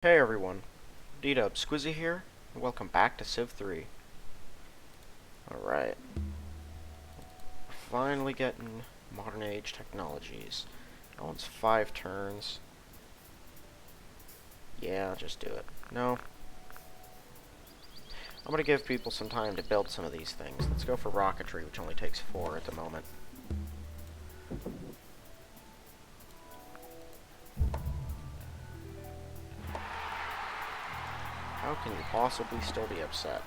Hey everyone, D-Dub Squizzy here, and welcome back to Civ 3. Alright, finally getting modern age technologies. Oh, it's 5 turns. Yeah, I'll just do it. No. I'm gonna give people some time to build some of these things. Let's go for rocketry, which only takes 4 at the moment. How can you possibly still be upset?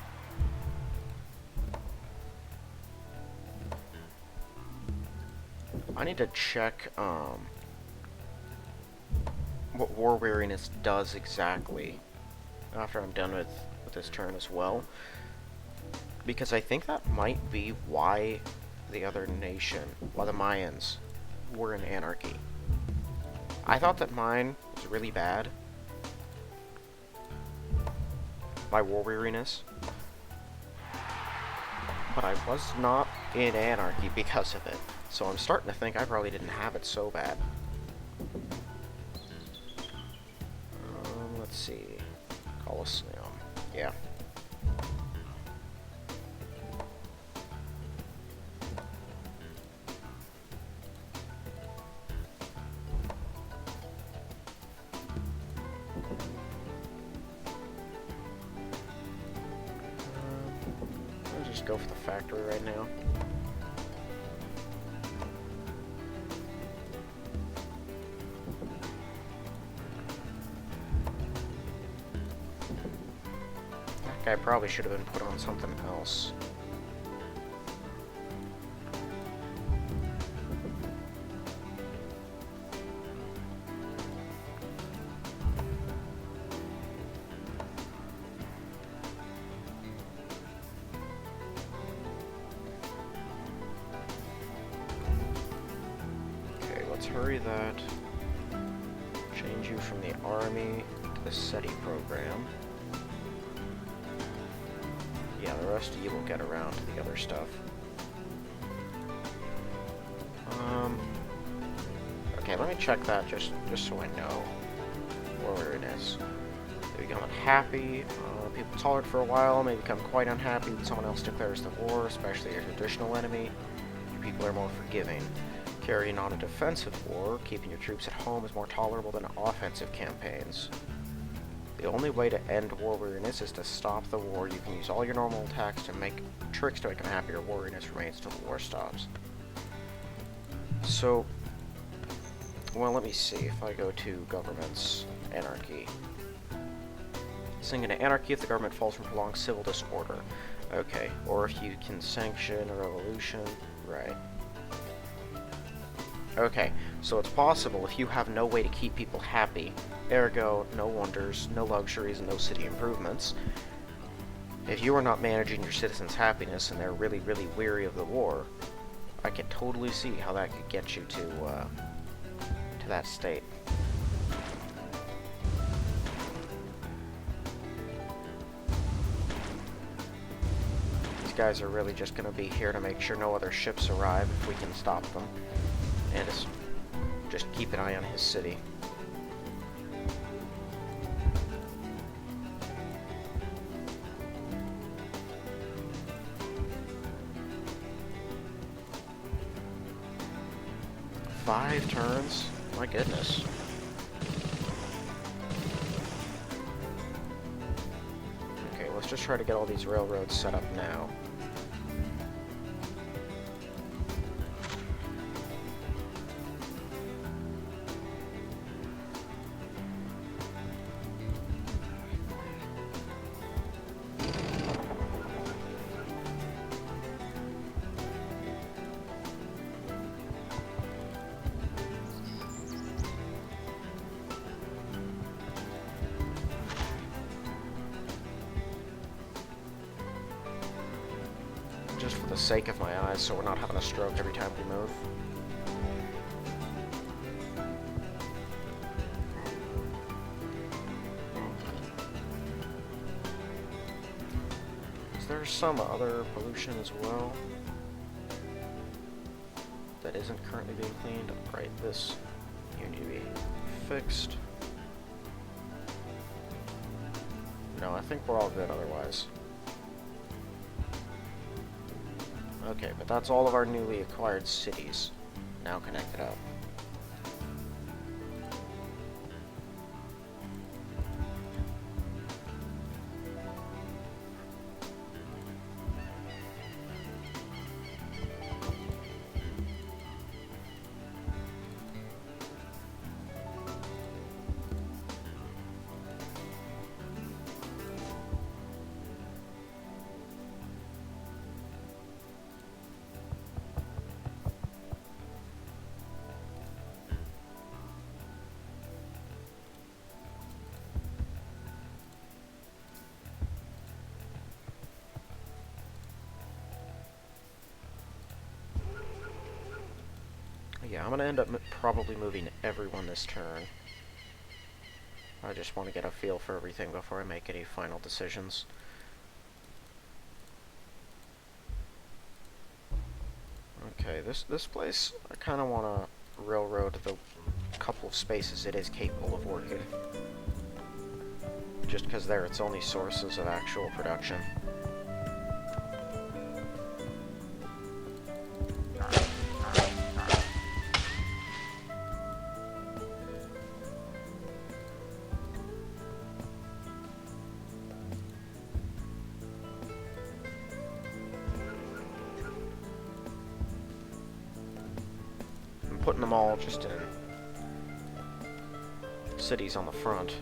I need to check, what war weariness does exactly after I'm done with this turn as well. Because I think that might be why the other nation, why the Mayans, were in anarchy. I thought that mine was really bad. My war weariness. But I was not in anarchy because of it. So I'm starting to think I probably didn't have it so bad. Let's see. Colosseum. Yeah. I'll just go for the factory right now. That guy probably should have been put on something else. Let's hurry that. Change you from the army to the SETI program. Yeah, the rest of you will get around to the other stuff. Okay, let me check that just so I know where it is. They become unhappy. People tolerate for a while, may become quite unhappy when someone else declares the war, especially a traditional enemy. Your people are more forgiving. Carrying on a defensive war, keeping your troops at home is more tolerable than offensive campaigns. The only way to end war weariness is to stop the war. You can use all your normal attacks to make tricks to make them happy. Your war weariness remains till the war stops. So, well, let me see. If I go to governments, anarchy. Sink into anarchy if the government falls from prolonged civil disorder. Okay, or if you can sanction a revolution. Right. Okay, so it's possible if you have no way to keep people happy, ergo, no wonders, no luxuries, and no city improvements. If you are not managing your citizens' happiness and they're really, really weary of the war, I can totally see how that could get you to that state. These guys are really just going to be here to make sure no other ships arrive if we can stop them. And just keep an eye on his city. Five turns? My goodness. Okay, let's just try to get all these railroads set up now. Just for the sake of my eyes, so we're not having a stroke every time we move. Is there some other pollution as well that isn't currently being cleaned? Right, this you need to be fixed. No, I think we're all good otherwise. Okay, but that's all of our newly acquired cities now connected up. Yeah, I'm gonna end up probably moving everyone this turn. I just want to get a feel for everything before I make any final decisions. Okay, this place, I kind of want to railroad the couple of spaces it is capable of working. Just because they're its only sources of actual production. Putting them all just in cities on the front,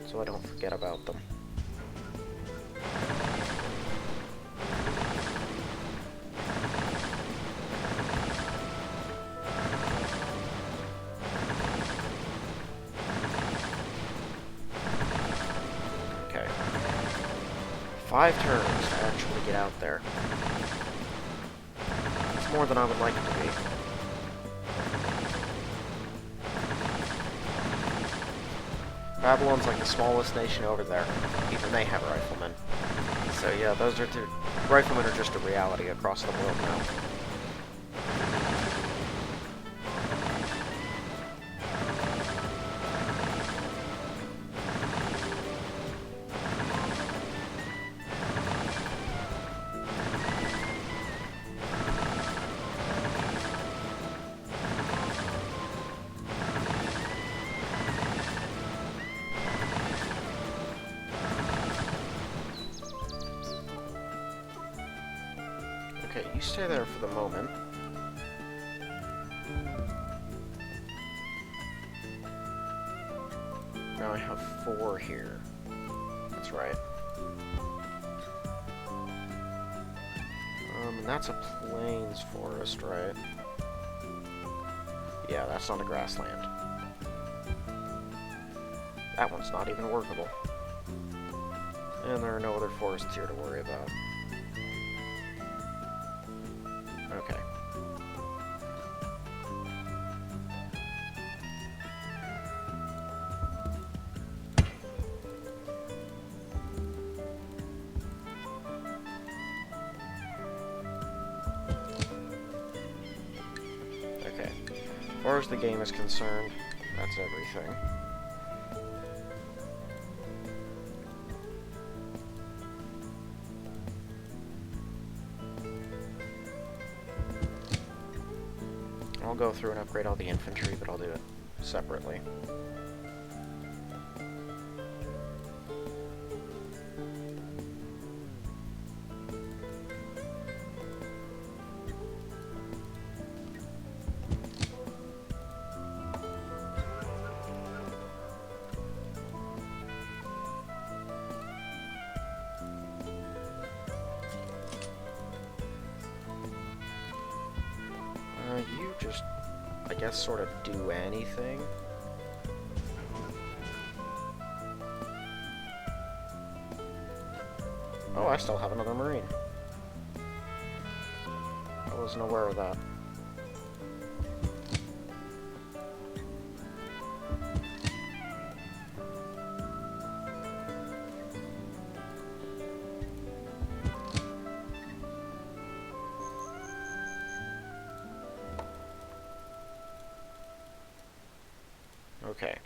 so I don't forget about them. Okay. 5 turns to actually get out there. It's more than I would like it to be. Babylon's like the smallest nation over there. Even they have riflemen. So yeah, those are riflemen are just a reality across the world now. Okay, you stay there for the moment. Now I have 4 here. That's right. And that's a plains forest, right? Yeah, that's not a grassland. That one's not even workable. And there are no other forests here to worry about. Okay. Okay. As far as the game is concerned, that's everything. I'll go through and upgrade all the infantry, but I'll do it separately. You just, I guess, sort of do anything. Oh, I still have another Marine. I wasn't aware of that. Okay.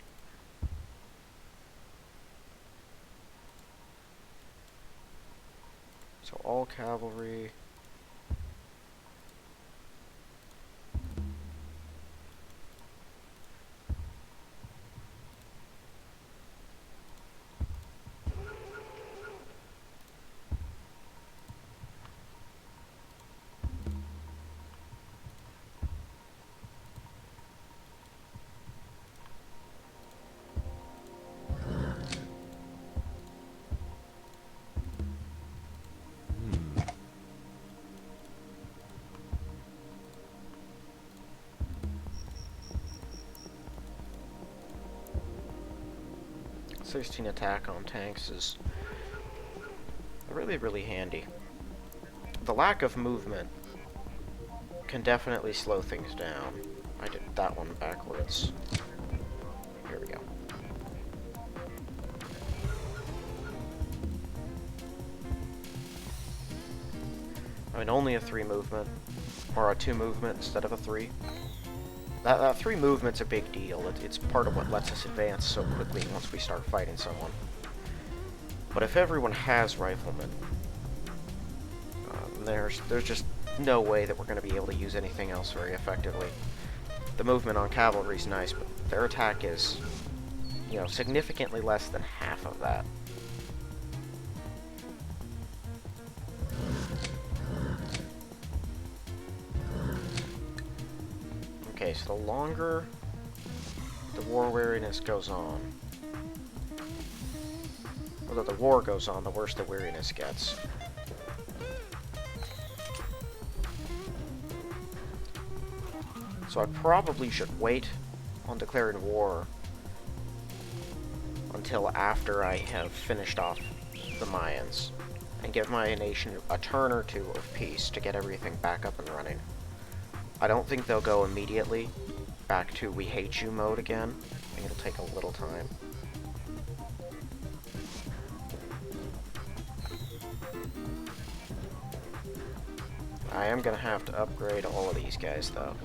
So all cavalry. '16 attack on tanks is really, really handy. The lack of movement can definitely slow things down. I did that one backwards. Here we go. I mean, only a 3 movement, or a 2 movement instead of a 3. That 3 movement's a big deal. It's part of what lets us advance so quickly once we start fighting someone. But if everyone has riflemen, there's just no way that we're going to be able to use anything else very effectively. The movement on cavalry is nice, but their attack is, you know, significantly less than half of that. Okay, so the longer the war weariness goes on, although the war goes on, the worse the weariness gets. So I probably should wait on declaring war until after I have finished off the Mayans, and give my nation a turn or two of peace to get everything back up and running. I don't think they'll go immediately back to we hate you mode again. I think it'll take a little time. I am gonna have to upgrade all of these guys though.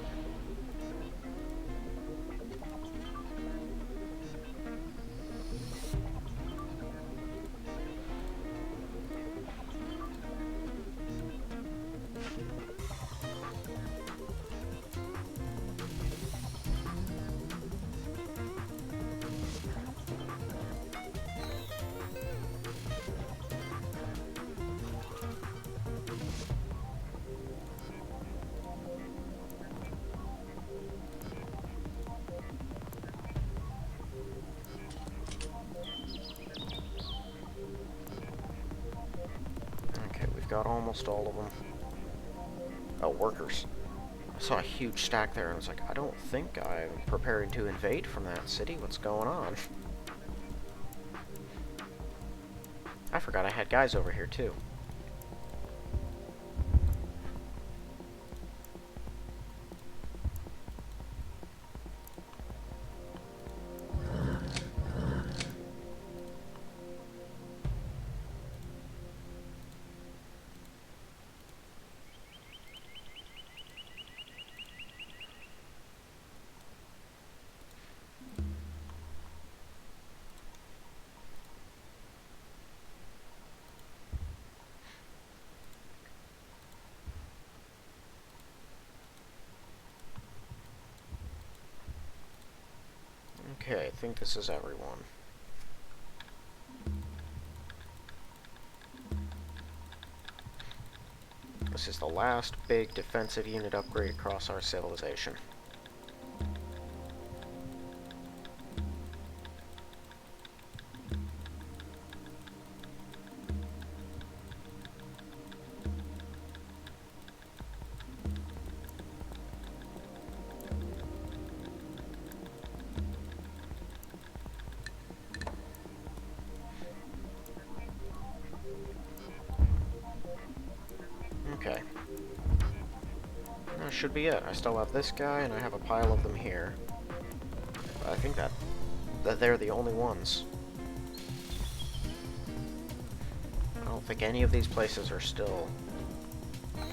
Got almost all of them. Oh, workers. I saw a huge stack there and I was like, I don't think I'm preparing to invade from that city. What's going on? I forgot I had guys over here too. Okay, I think this is everyone. This is the last big defensive unit upgrade across our civilization. Okay. That should be it. I still have this guy, and I have a pile of them here. But I think that they're the only ones. I don't think any of these places are still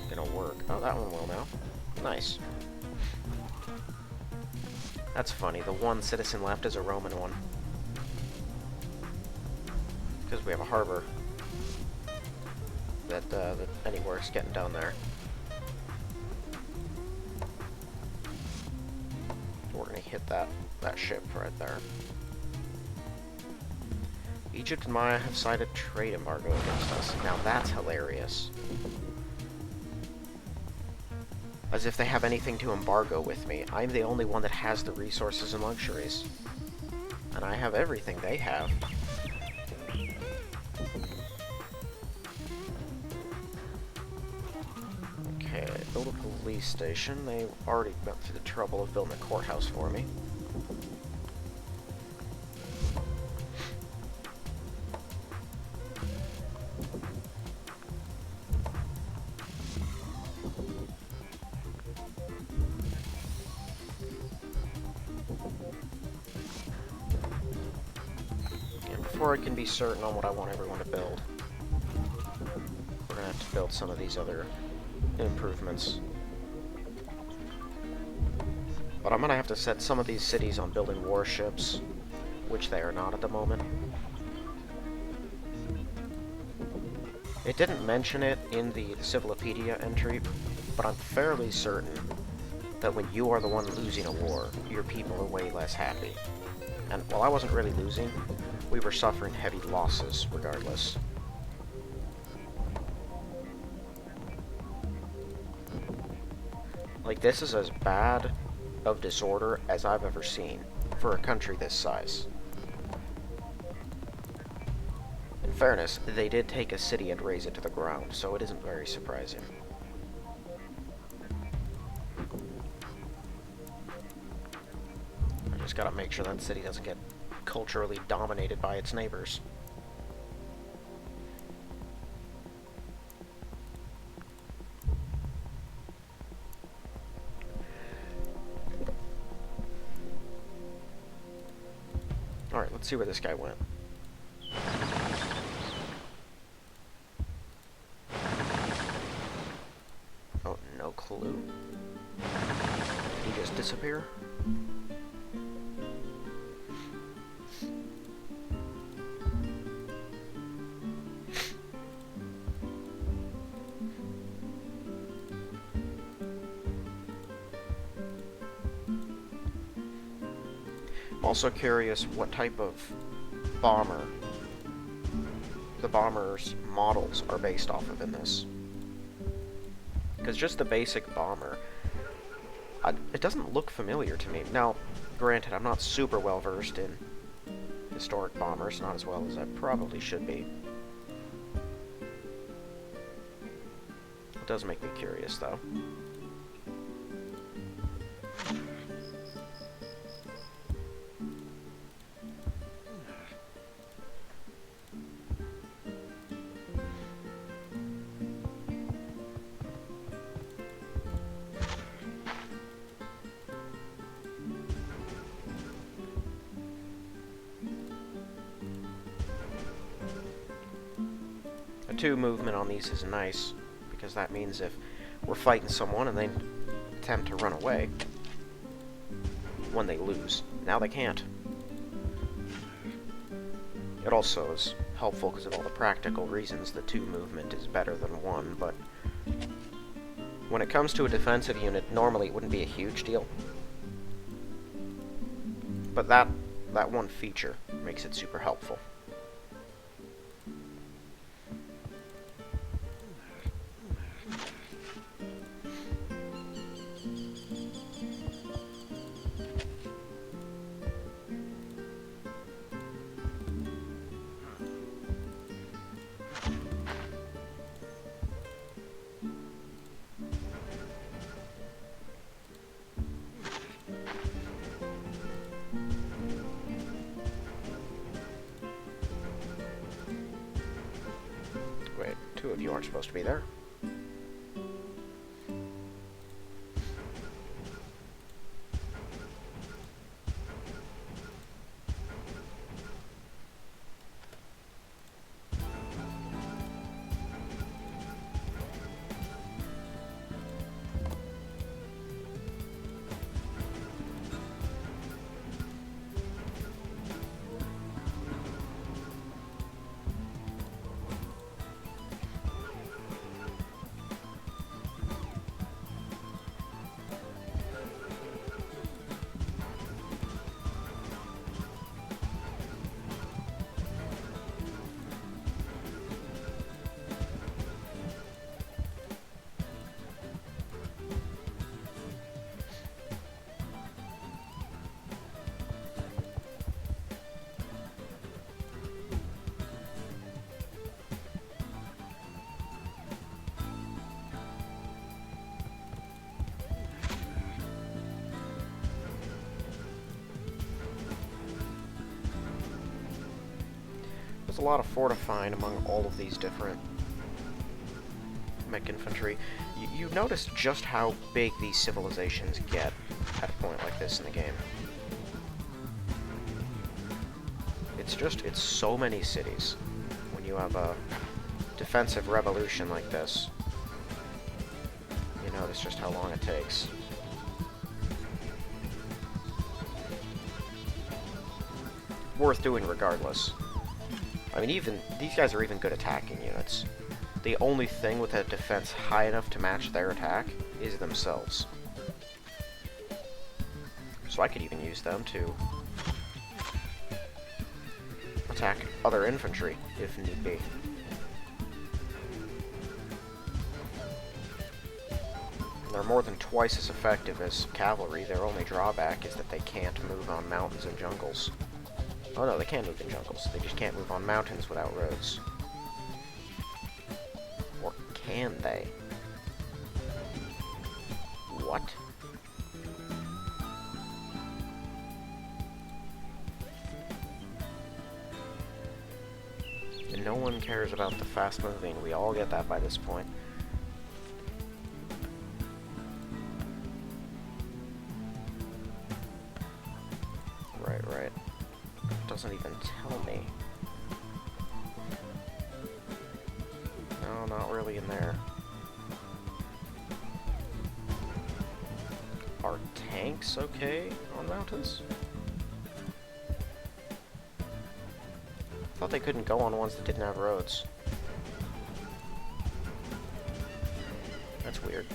gonna work. Oh, that one will now. Nice. That's funny. The one citizen left is a Roman one. Because we have a harbor. that any work's getting done there. We're gonna hit that ship right there. Egypt and Maya have cited trade embargo against us. Now that's hilarious. As if they have anything to embargo with me. I'm the only one that has the resources and luxuries. And I have everything they have. Okay, build a police station. They already went through the trouble of building a courthouse for me. Before I can be certain on what I want everyone to build, we're gonna have to build some of these other improvements. But I'm gonna have to set some of these cities on building warships, which they are not at the moment. It didn't mention it in the Civilopedia entry, but I'm fairly certain that when you are the one losing a war, your people are way less happy. And while I wasn't really losing, we were suffering heavy losses regardless. Like, this is as bad of disorder as I've ever seen for a country this size. In fairness, they did take a city and raze it to the ground, so it isn't very surprising. I just gotta make sure that city doesn't get culturally dominated by its neighbors. Alright, let's see where this guy went. Oh, no clue. Did he just disappear? I'm also curious what type of bomber the bomber's models are based off of in this. Because just the basic bomber, it doesn't look familiar to me. Now, granted, I'm not super well versed in historic bombers, not as well as I probably should be. It does make me curious, though. A 2 movement on these is nice, because that means if we're fighting someone and they attempt to run away, when they lose, now they can't. It also is helpful because of all the practical reasons the 2 movement is better than 1, but when it comes to a defensive unit, normally it wouldn't be a huge deal. But that one feature makes it super helpful. Wait, 2 of you aren't supposed to be there. There's a lot of fortifying among all of these different mech infantry. You notice just how big these civilizations get at a point like this in the game. It's so many cities when you have a defensive revolution like this. You notice just how long it takes. Worth doing regardless. I mean, even these guys are even good attacking units. The only thing with a defense high enough to match their attack is themselves. So I could even use them to attack other infantry, if need be. They're more than twice as effective as cavalry. Their only drawback is that they can't move on mountains and jungles. Oh no, they can move in jungles. They just can't move on mountains without roads. Or can they? What? And no one cares about the fast moving. We all get that by this point. Right. Doesn't even tell me. No, not really in there. Are tanks okay on mountains? I thought they couldn't go on ones that didn't have roads. That's weird.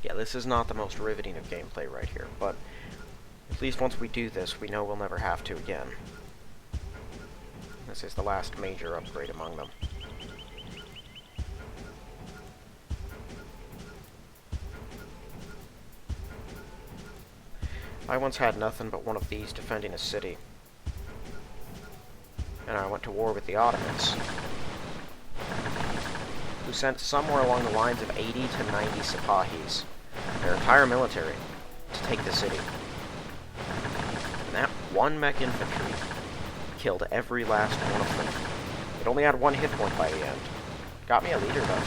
Yeah, this is not the most riveting of gameplay right here, but at least once we do this, we know we'll never have to again. This is the last major upgrade among them. I once had nothing but one of these defending a city, and I went to war with the Ottomans, who sent somewhere along the lines of 80 to 90 Sipahis, their entire military, to take the city. And that one mech infantry killed every last one of them. It only had one hit point by the end. Got me a leader, though.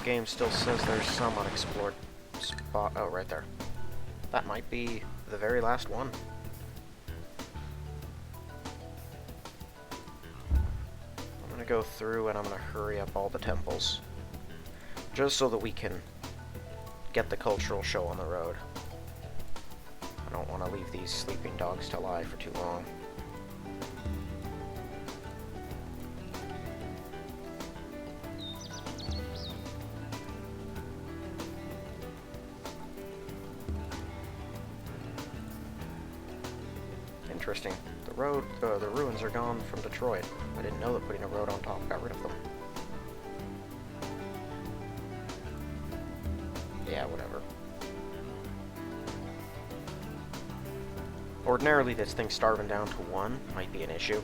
Game still says there's some unexplored spot. Oh, right there. That might be the very last one. I'm gonna go through and I'm gonna hurry up all the temples, just so that we can get the cultural show on the road. I don't want to leave these sleeping dogs to lie for too long. Interesting. The ruins are gone from Detroit. I didn't know that putting a road on top got rid of them. Yeah, whatever. Ordinarily, this thing starving down to 1 might be an issue.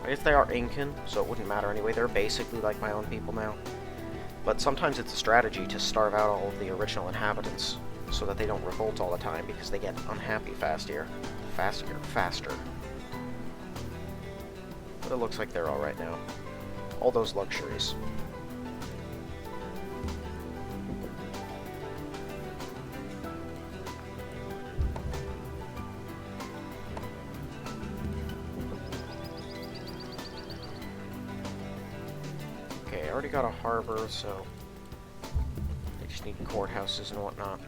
I guess they are Incan, so it wouldn't matter anyway. They're basically like my own people now. But sometimes it's a strategy to starve out all of the original inhabitants, so that they don't revolt all the time, because they get unhappy faster. But it looks like they're alright now. all those luxuries. Okay, I already got a harbor, so I just need courthouses and whatnot.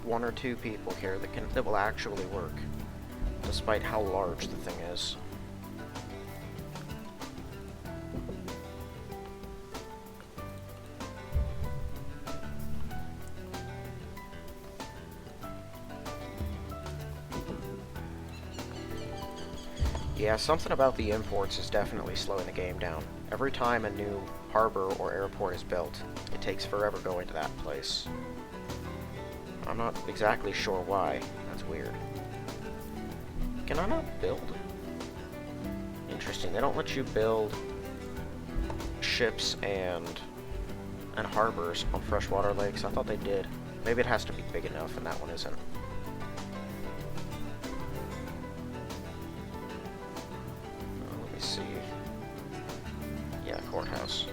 One or two people here that will actually work, despite how large the thing is. Yeah, something about the imports is definitely slowing the game down. Every time a new harbor or airport is built, it takes forever going to that place. I'm not exactly sure why. That's weird. Can I not build? Interesting. They don't let you build ships and harbors on freshwater lakes. I thought they did. Maybe it has to be big enough, and that one isn't. Let me see. Yeah, courthouse.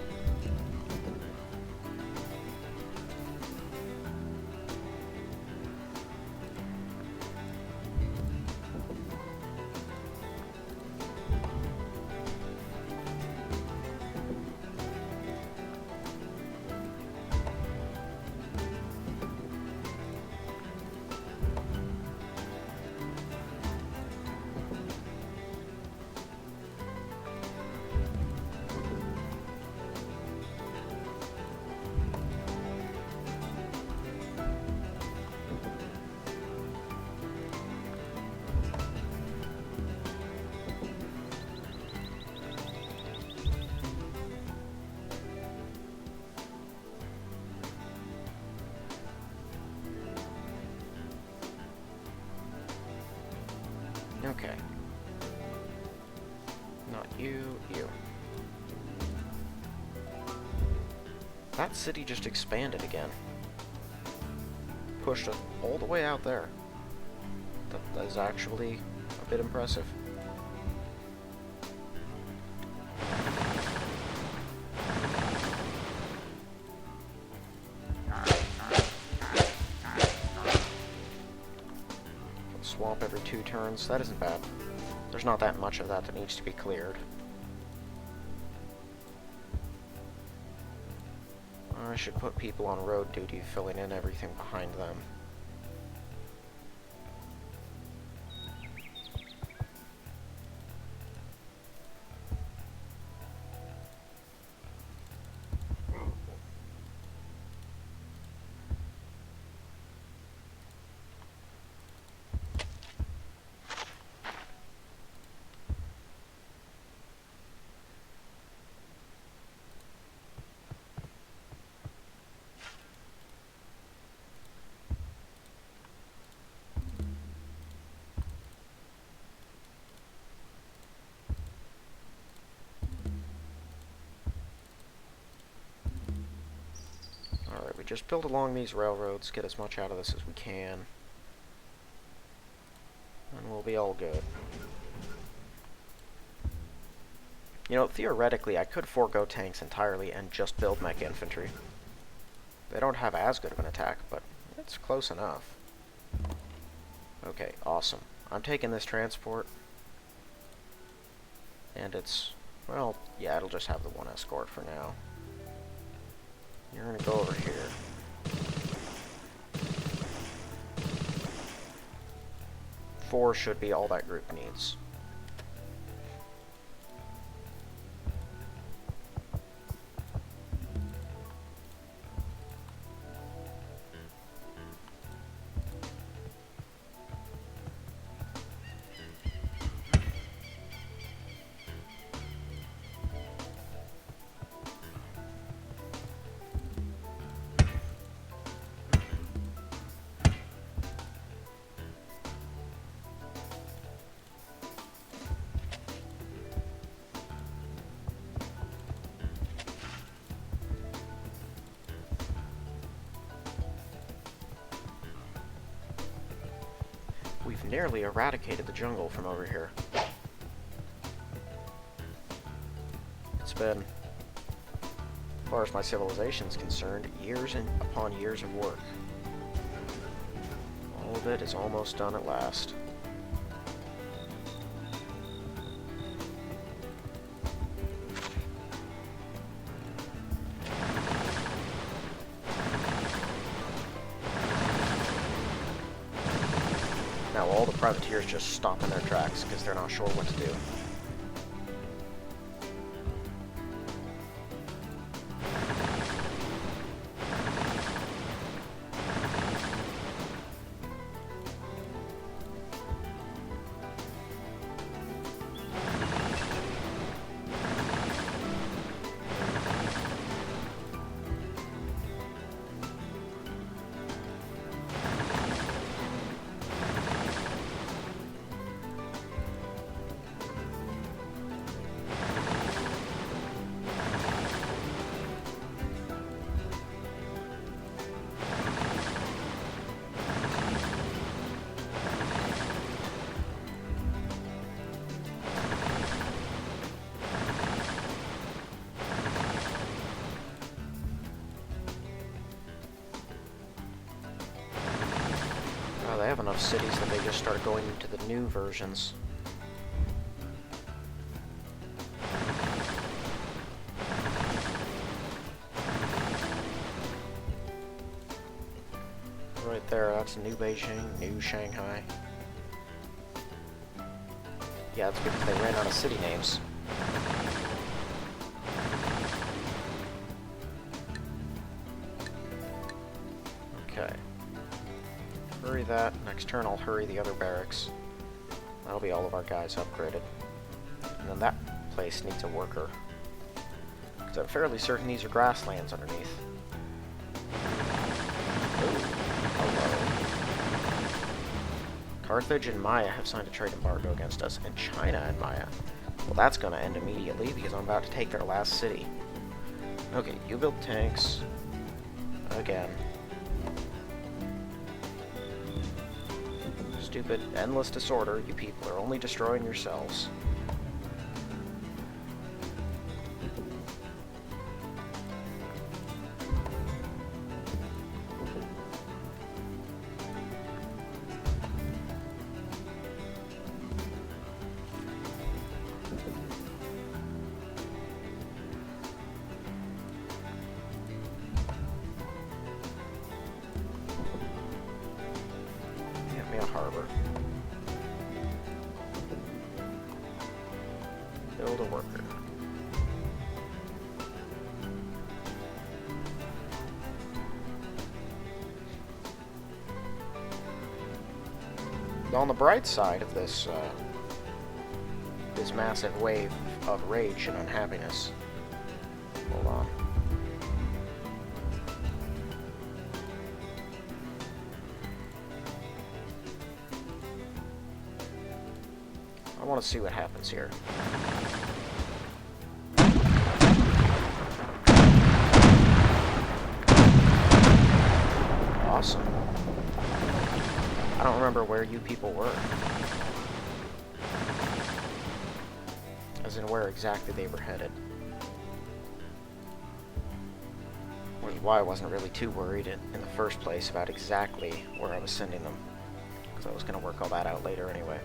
Okay. Not you, you. That city just expanded again. Pushed it all the way out there. That is actually a bit impressive. Swamp every 2 turns. That isn't bad. There's not that much of that that needs to be cleared. I should put people on road duty filling in everything behind them. Alright, we just build along these railroads, get as much out of this as we can, and we'll be all good. You know, theoretically, I could forego tanks entirely and just build mech infantry. They don't have as good of an attack, but it's close enough. Okay, awesome. I'm taking this transport, and it's, well, yeah, it'll just have the 1 escort for now. You're gonna go over here. Four should be all that group needs. nearly eradicated the jungle from over here. It's been, as far as my civilization is concerned, years and upon years of work. All of it is almost done at last. Now all the privateers just stop in their tracks because they're not sure what to do. They have enough cities that they just start going into the new versions. Right there, that's New Beijing, New Shanghai. Yeah, that's because they ran out of city names. Okay. Hurry that. Next turn I'll hurry the other barracks. That'll be all of our guys upgraded. And then that place needs a worker. Because I'm fairly certain these are grasslands underneath. Ooh, hello. Carthage and Maya have signed a trade embargo against us, and China and Maya. Well, that's going to end immediately because I'm about to take their last city. Okay, you build tanks. Again. Stupid, endless disorder. You people are only destroying yourselves. Get me a harbor. Build a worker. On the bright side of this, this massive wave of rage and unhappiness. Hold on. I want to see what happens here. Awesome. I don't remember where you people were. As in where exactly they were headed. Which is why I wasn't really too worried in the first place about exactly where I was sending them. Because I was going to work all that out later anyway.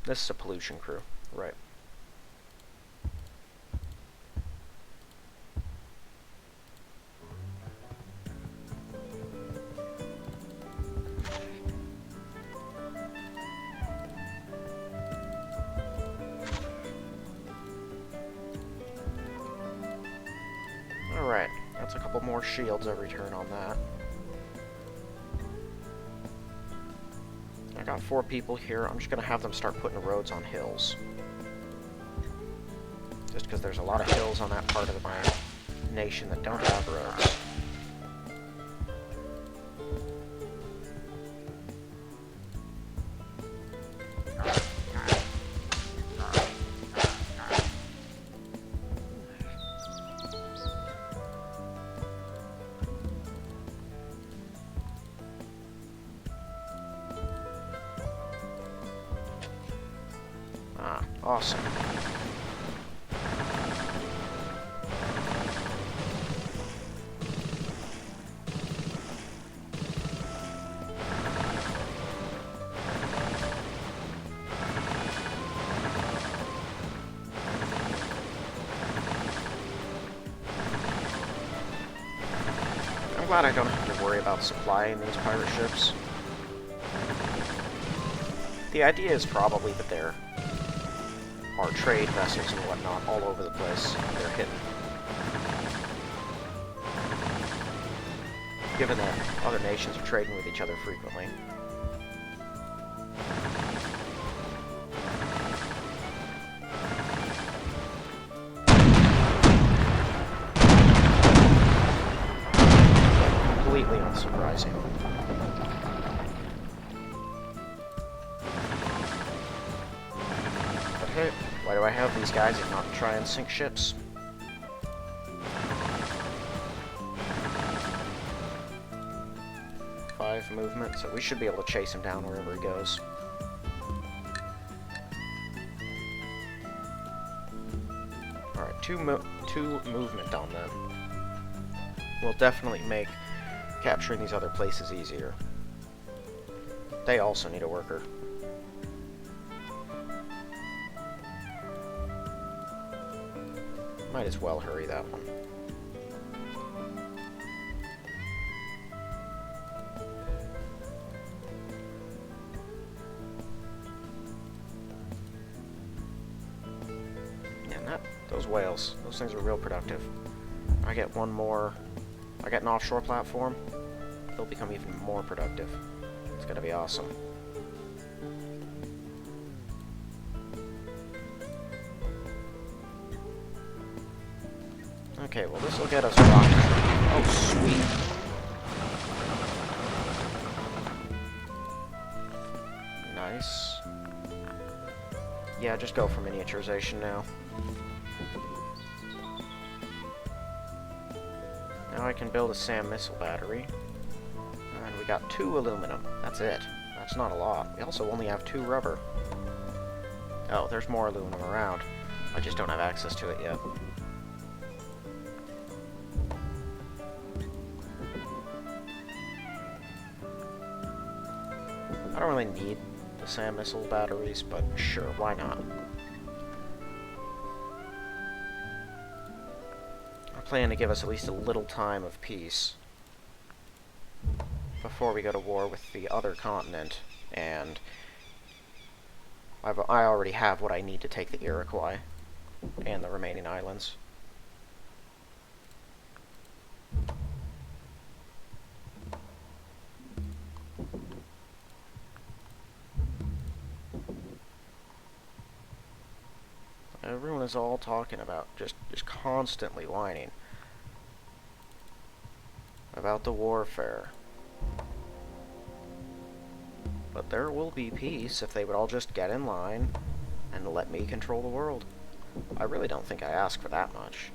This is a pollution crew, right. That's a couple more shields every turn on that. I got 4 people here. I'm just going to have them start putting roads on hills. Just because there's a lot of hills on that part of my nation that don't have roads. Ah, awesome. I'm glad I don't have to worry about supplying these pirate ships. The idea is probably that there are trade vessels and whatnot all over the place. They're hidden. Given that other nations are trading with each other frequently. Completely unsurprising. But hey, why do I have these guys if not to try and sink ships? Movement, so we should be able to chase him down wherever he goes. Alright, two movement on them will definitely make capturing these other places easier. They also need a worker. Might as well hurry that one. Those whales, those things are real productive. I get one more, I get an offshore platform, they'll become even more productive. It's gonna be awesome. Okay, well this will get us rocket. Oh, sweet. Nice. Yeah, just go for miniaturization now. Now I can build a SAM missile battery. And we got 2 aluminum. That's it. That's not a lot. We also only have 2 rubber. Oh, there's more aluminum around. I just don't have access to it yet. I don't really need the SAM missile batteries, but sure, why not? Plan to give us at least a little time of peace before we go to war with the other continent, and I already have what I need to take the Iroquois and the remaining islands. Everyone is all talking about, just constantly whining about the warfare. But there will be peace if they would all just get in line and let me control the world. I really don't think I ask for that much.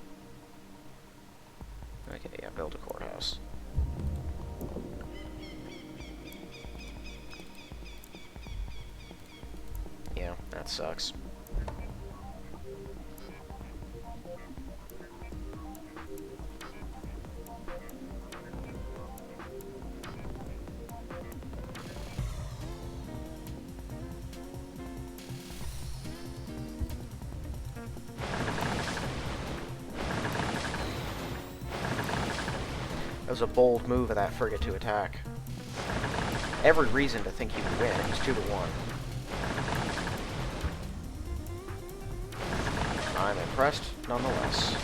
Okay, yeah, build a courthouse. Yeah, that sucks. It was a bold move of that frigate to attack. Every reason to think he would win. It was 2-1. I'm impressed, nonetheless.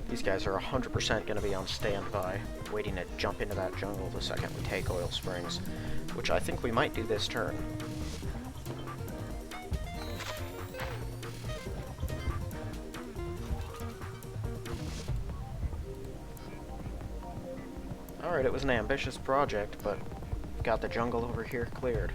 These guys are 100% going to be on standby, waiting to jump into that jungle the second we take Oil Springs, which I think we might do this turn. Alright, it was an ambitious project, but got the jungle over here cleared.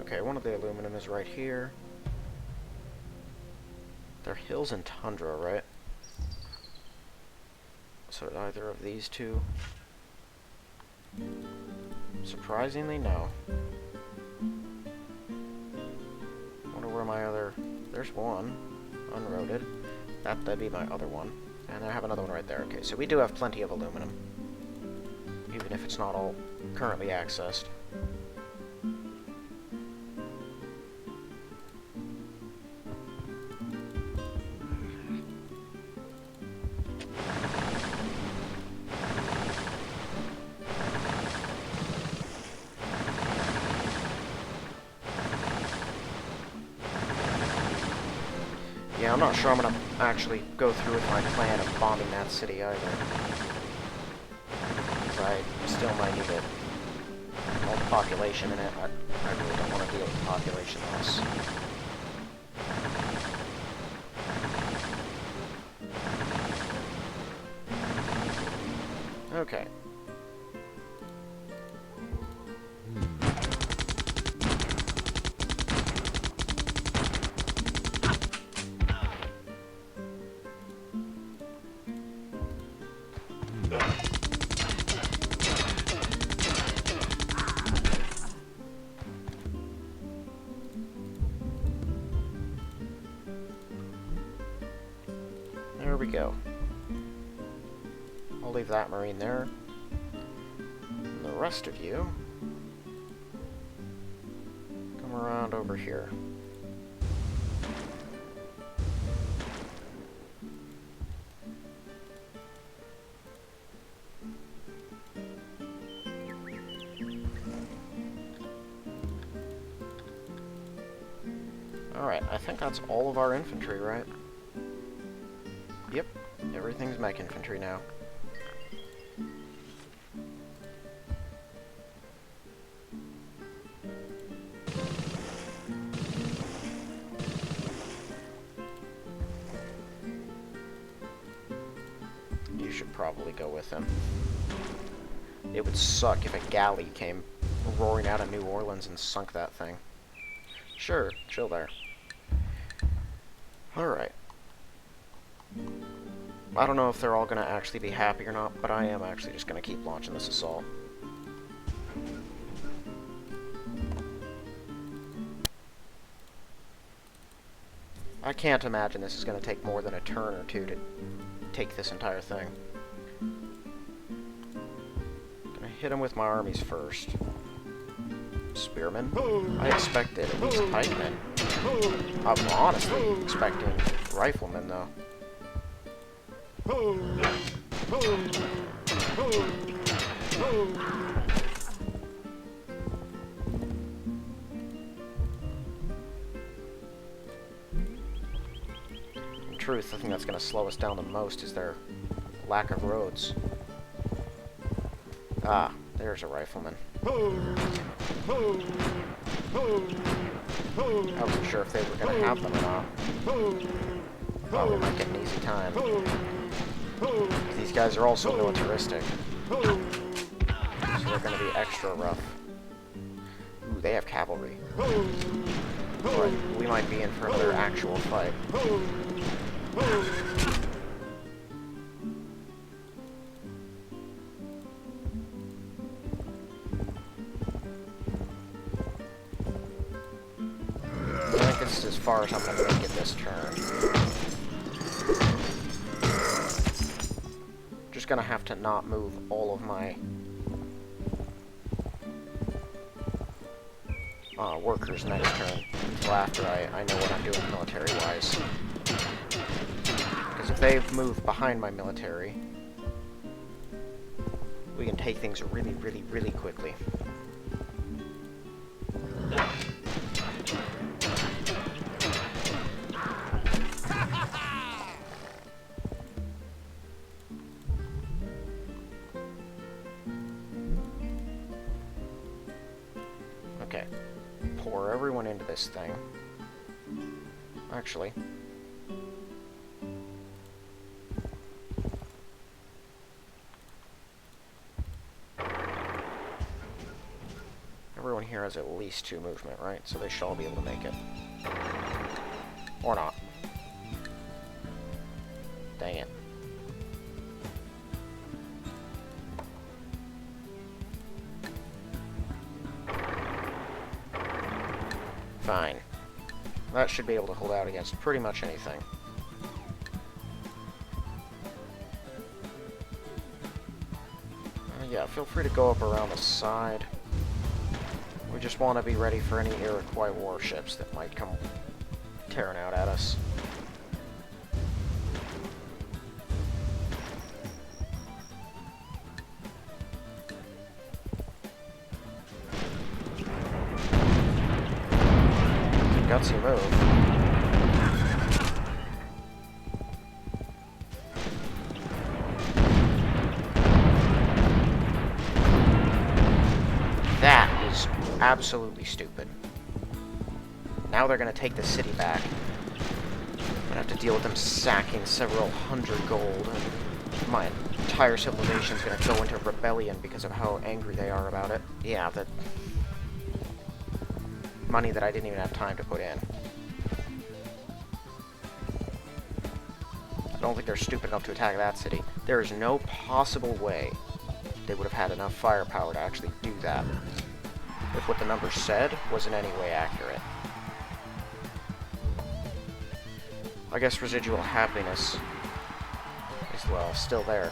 Okay, one of the aluminum is right here. They're hills and tundra, right? So either of these two? Surprisingly, no. Wonder where my other... There's one. Unroaded. That'd be my other one. And I have another one right there. Okay, so we do have plenty of aluminum. Even if it's not all currently accessed. Yeah, I'm not sure I'm gonna actually go through with my plan of bombing that city either. Because I still might need it. All the population in it, I really don't want to deal with population loss. Okay. There we go. I'll leave that marine there. And the rest of you come around over here. Alright, I think that's all of our infantry, right? Yep, everything's mech infantry now. You should probably go with him. It would suck if a galley came roaring out of New Orleans and sunk that thing. Sure, chill there. Alright. I don't know if they're all going to actually be happy or not, but I am actually just going to keep launching this assault. I can't imagine this is going to take more than a turn or two to take this entire thing. Gonna hit him with my armies first. Spearmen? I expected at least pikemen. I'm honestly expecting riflemen, though. In truth, the thing that's going to slow us down the most is their lack of roads. Ah, there's a rifleman. I wasn't sure if they were going to have them or not. Thought we might get an easy time. These guys are also militaristic, so they're going to be extra rough. Ooh, they have cavalry. But we might be in for another actual fight. I think this is as far as I'm going to make it this turn. just gonna have to not move all of my workers next turn until after I know what I'm doing military-wise. Because if they've moved behind my military, we can take things really, really, really quickly. Okay. Pour everyone into this thing. Actually. Everyone here has at least 2 movement, right? So they should all be able to make it. Or not. Dang it. Fine. That should be able to hold out against pretty much anything. Yeah, feel free to go up around the side. We just want to be ready for any Iroquois warships that might come tearing out at us. Gutsy move. That is absolutely stupid. Now they're gonna take the city back. I'm gonna have to deal with them sacking several hundred gold, and my entire civilization's gonna go into rebellion because of how angry they are about it. Yeah, the money that I didn't even have time to put in. I don't think they're stupid enough to attack that city. There is no possible way they would have had enough firepower to actually do that if what the numbers said was in any way accurate. I guess residual happiness is, well, still there.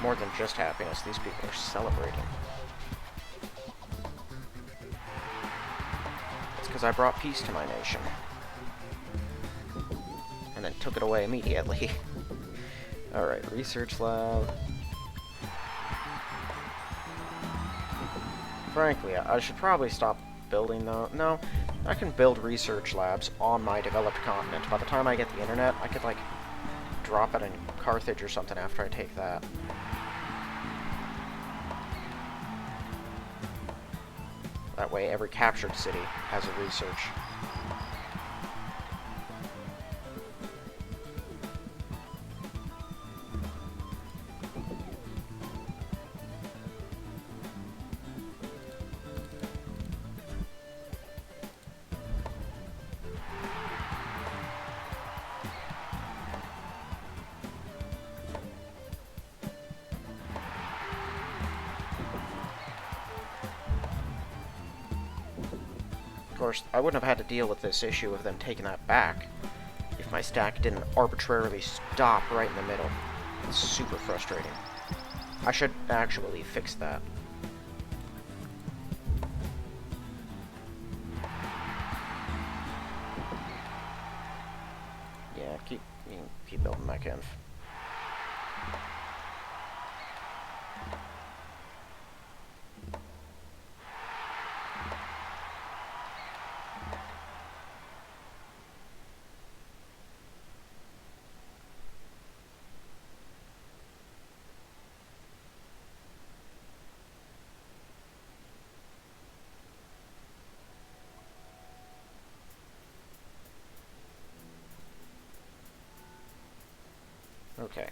More than just happiness, these people are celebrating. It's because I brought peace to my nation. And then took it away immediately. Alright, research lab. Frankly, I should probably stop building though. No, I can build research labs on my developed continent. By the time I get the internet, I could, like, drop it in Carthage or something after I take that. That way, every captured city has a research. Of course, I wouldn't have had to deal with this issue of them taking that back if my stack didn't arbitrarily stop right in the middle. It's super frustrating. I should actually fix that. Yeah, keep building my conf. Okay.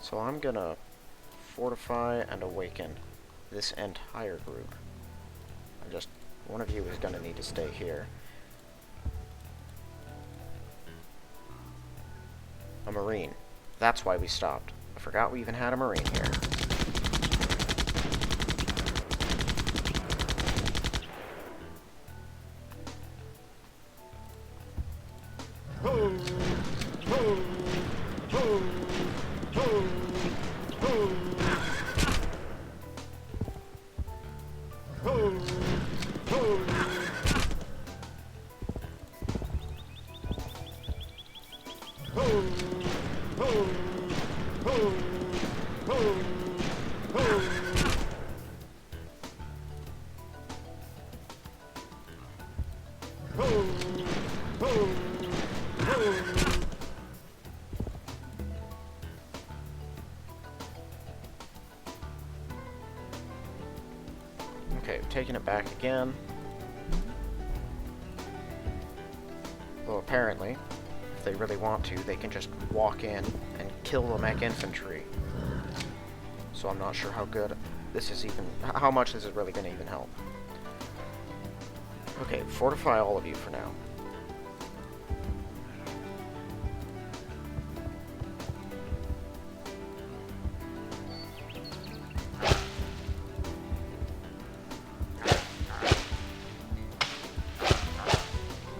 So I'm gonna fortify and awaken this entire group. I just One of you is going to need to stay here. A Marine. That's why we stopped. I forgot we even had a Marine here. Okay, taking it back again. Well, apparently, if they really want to, they can just walk in and kill the mech infantry. So I'm not sure how good this is even, how much this is really going to even help. Okay, fortify all of you for now.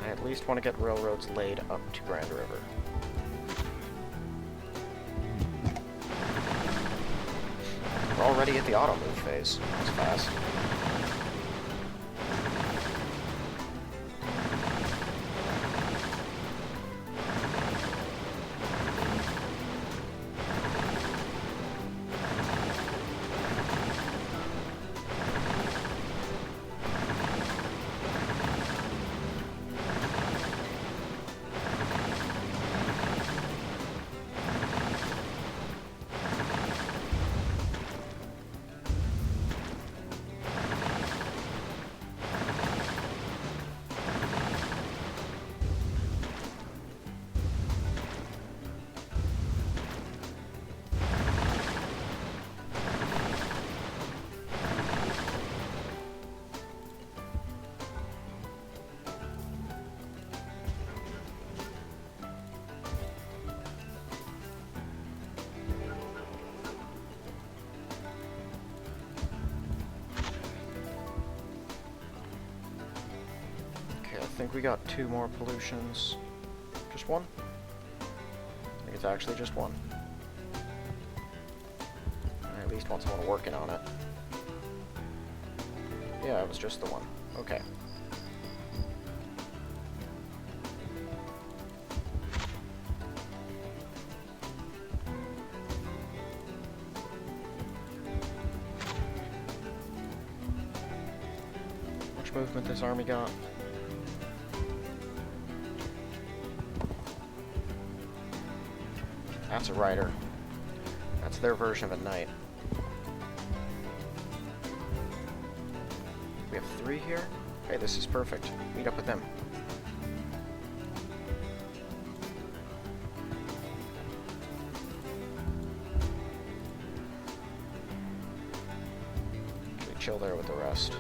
I at least want to get railroads laid up to Grand River. We're already at the auto move phase. That's fast. I think we got 2 more pollutions. Just one? I think it's actually just one. I at least want someone working on it. Yeah, it was just the one. Okay. How much movement this army got? That's a rider. That's their version of a knight. We have 3 here? Okay, this is perfect. Meet up with them. Okay, chill there with the rest.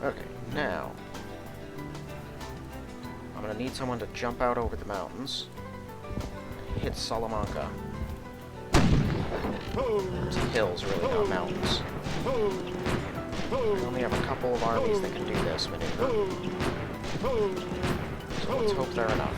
Okay, now, I'm gonna need someone to jump out over the mountains and hit Salamanca. It's hills, really, not mountains. We only have a couple of armies that can do this maneuver. So let's hope they're enough.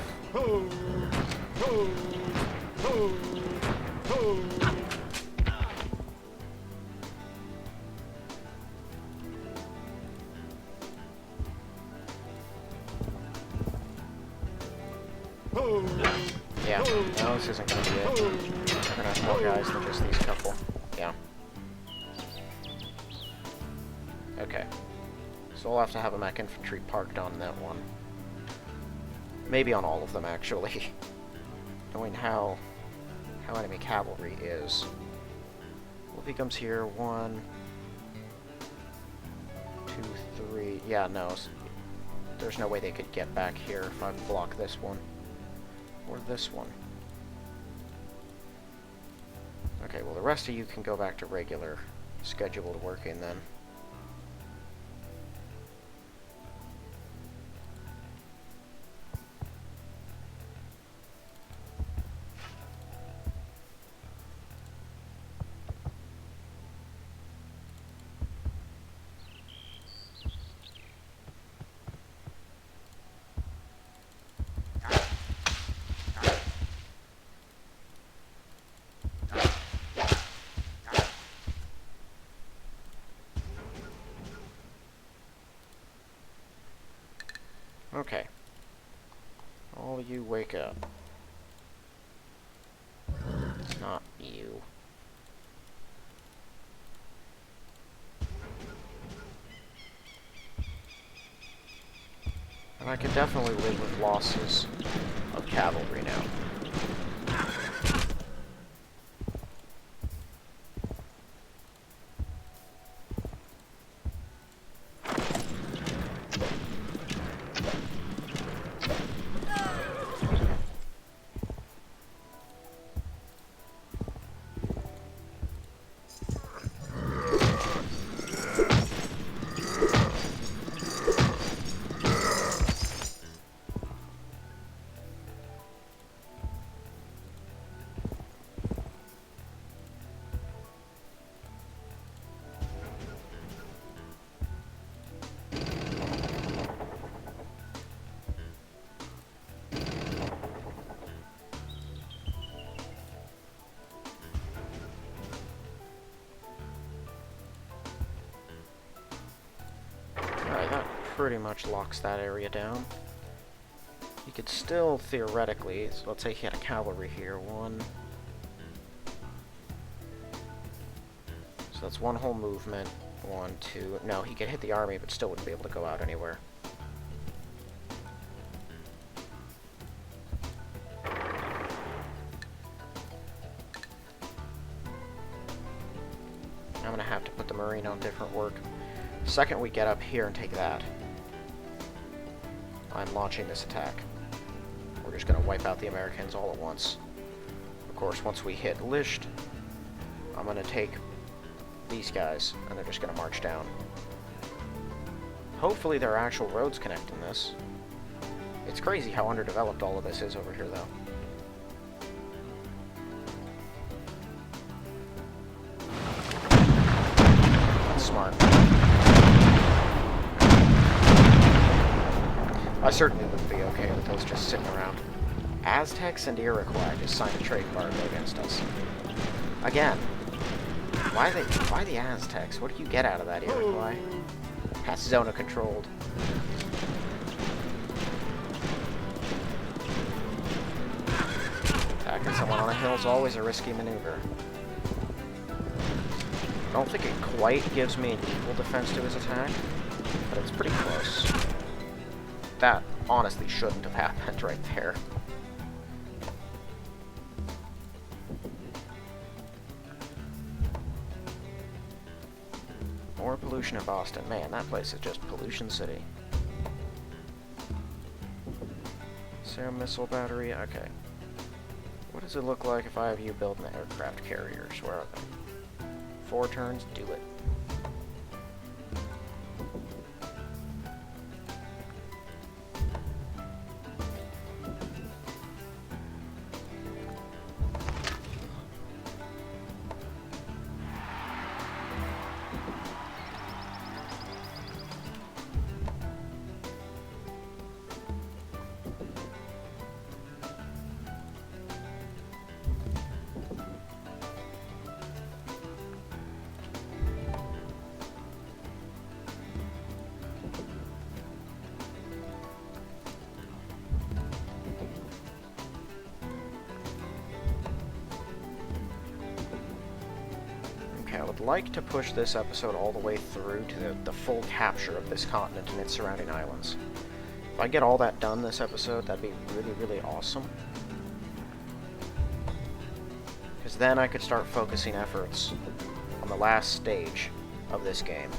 Yeah, no, this isn't gonna be it. We're gonna have more guys than just these couple. Yeah. Okay. So we'll have to have a mech infantry parked on that one. Maybe on all of them, actually. Knowing how enemy cavalry is. Wolfie comes here. 1, 2, 3. Yeah, no. There's no way they could get back here if I block this one. Or this one? Okay, well the rest of you can go back to regular scheduled working then. Okay. All you wake up. It's not you. And I can definitely live with losses of cavalry now. Alright, that pretty much locks that area down. You could still, theoretically, so let's say he had a cavalry here, one. So that's one whole movement, 1, 2, no, he could hit the army, but still wouldn't be able to go out anywhere. I'm gonna have to put the Marine on different work. Second we get up here and take that, I'm launching this attack. We're just going to wipe out the Americans all at once. Of course, once we hit Lisht, I'm going to take these guys, and they're just going to march down. Hopefully there are actual roads connecting this. It's crazy how underdeveloped all of this is over here, though. That's smart. I certainly wouldn't be okay with those just sitting around. Aztecs and Iroquois just signed a trade embargo against us. Again, why the Aztecs? What do you get out of that, Iroquois? That's zona controlled. Attacking someone on a hill is always a risky maneuver. I don't think it quite gives me an equal defense to his attack, but it's pretty close. That honestly shouldn't have happened right there. More pollution in Boston. Man, that place is just pollution city. Serum missile battery. Okay. What does it look like if I have you building the aircraft carriers? Where are they? 4 turns? Do it. I would like to push this episode all the way through to the full capture of this continent and its surrounding islands. If I get all that done this episode, that'd be really, really awesome. Because then I could start focusing efforts on the last stage of this game.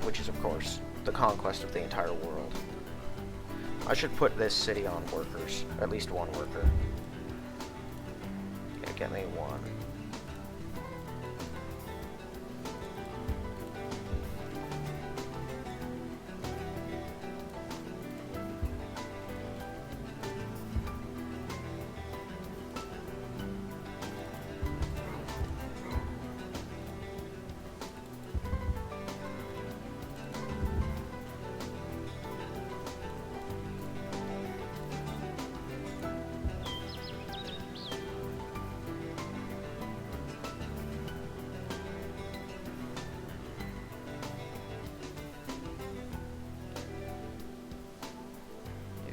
Which is, of course, the conquest of the entire world. I should put this city on workers. At least one worker. Yeah, get me one.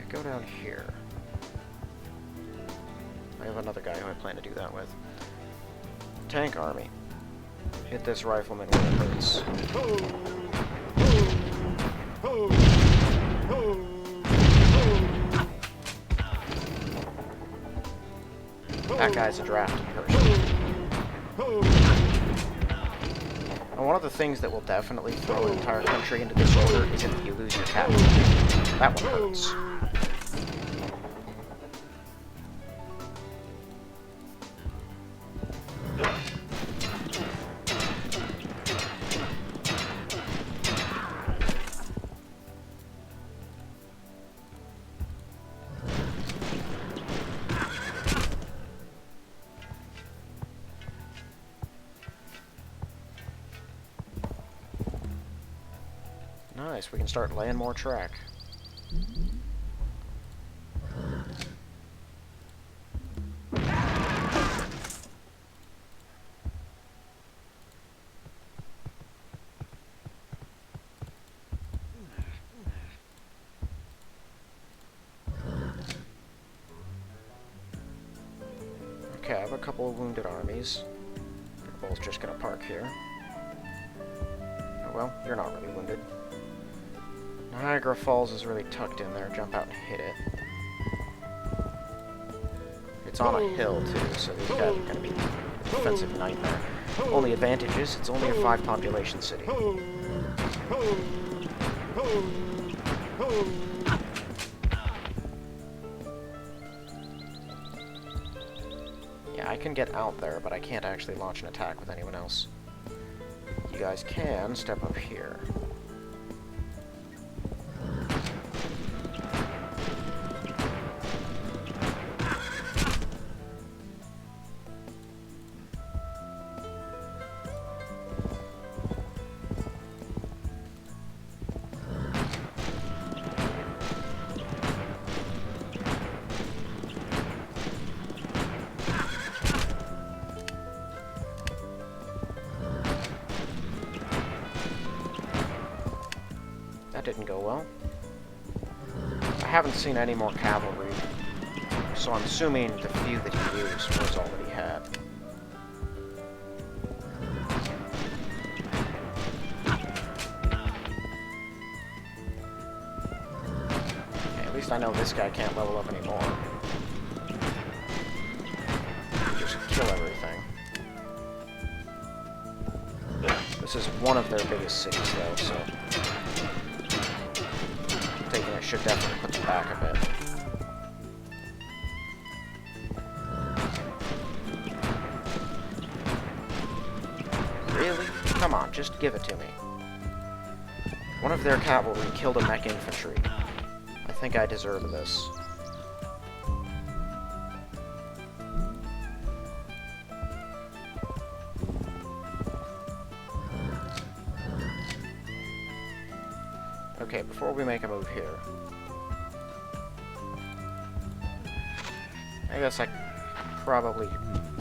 Go down here. I have another guy who I plan to do that with. Tank army. Hit this rifleman when it hurts. That guy's a drafted person. And one of the things that will definitely throw an entire country into disorder is if you lose your capital. That one hurts. Nice, we can start laying more track. Okay, I have a couple of wounded armies. They're both just gonna park here. Oh well, you're not really wounded. Niagara Falls is really tucked in there. Jump out and hit it. It's on a hill, too, so these guys are going to be a defensive nightmare. Only advantage is it's only a 5 population city. Yeah, I can get out there, but I can't actually launch an attack with anyone else. You guys can step up here. Didn't go well. I haven't seen any more cavalry, so I'm assuming the few that he used was all that he had. Okay, at least I know this guy can't level up anymore. Just kill everything. This is one of their biggest cities, though, so taking it should definitely put them back a bit. Really? Come on, just give it to me. One of their cavalry killed a mech infantry. I think I deserve this. Okay, before we make a move here, I guess I probably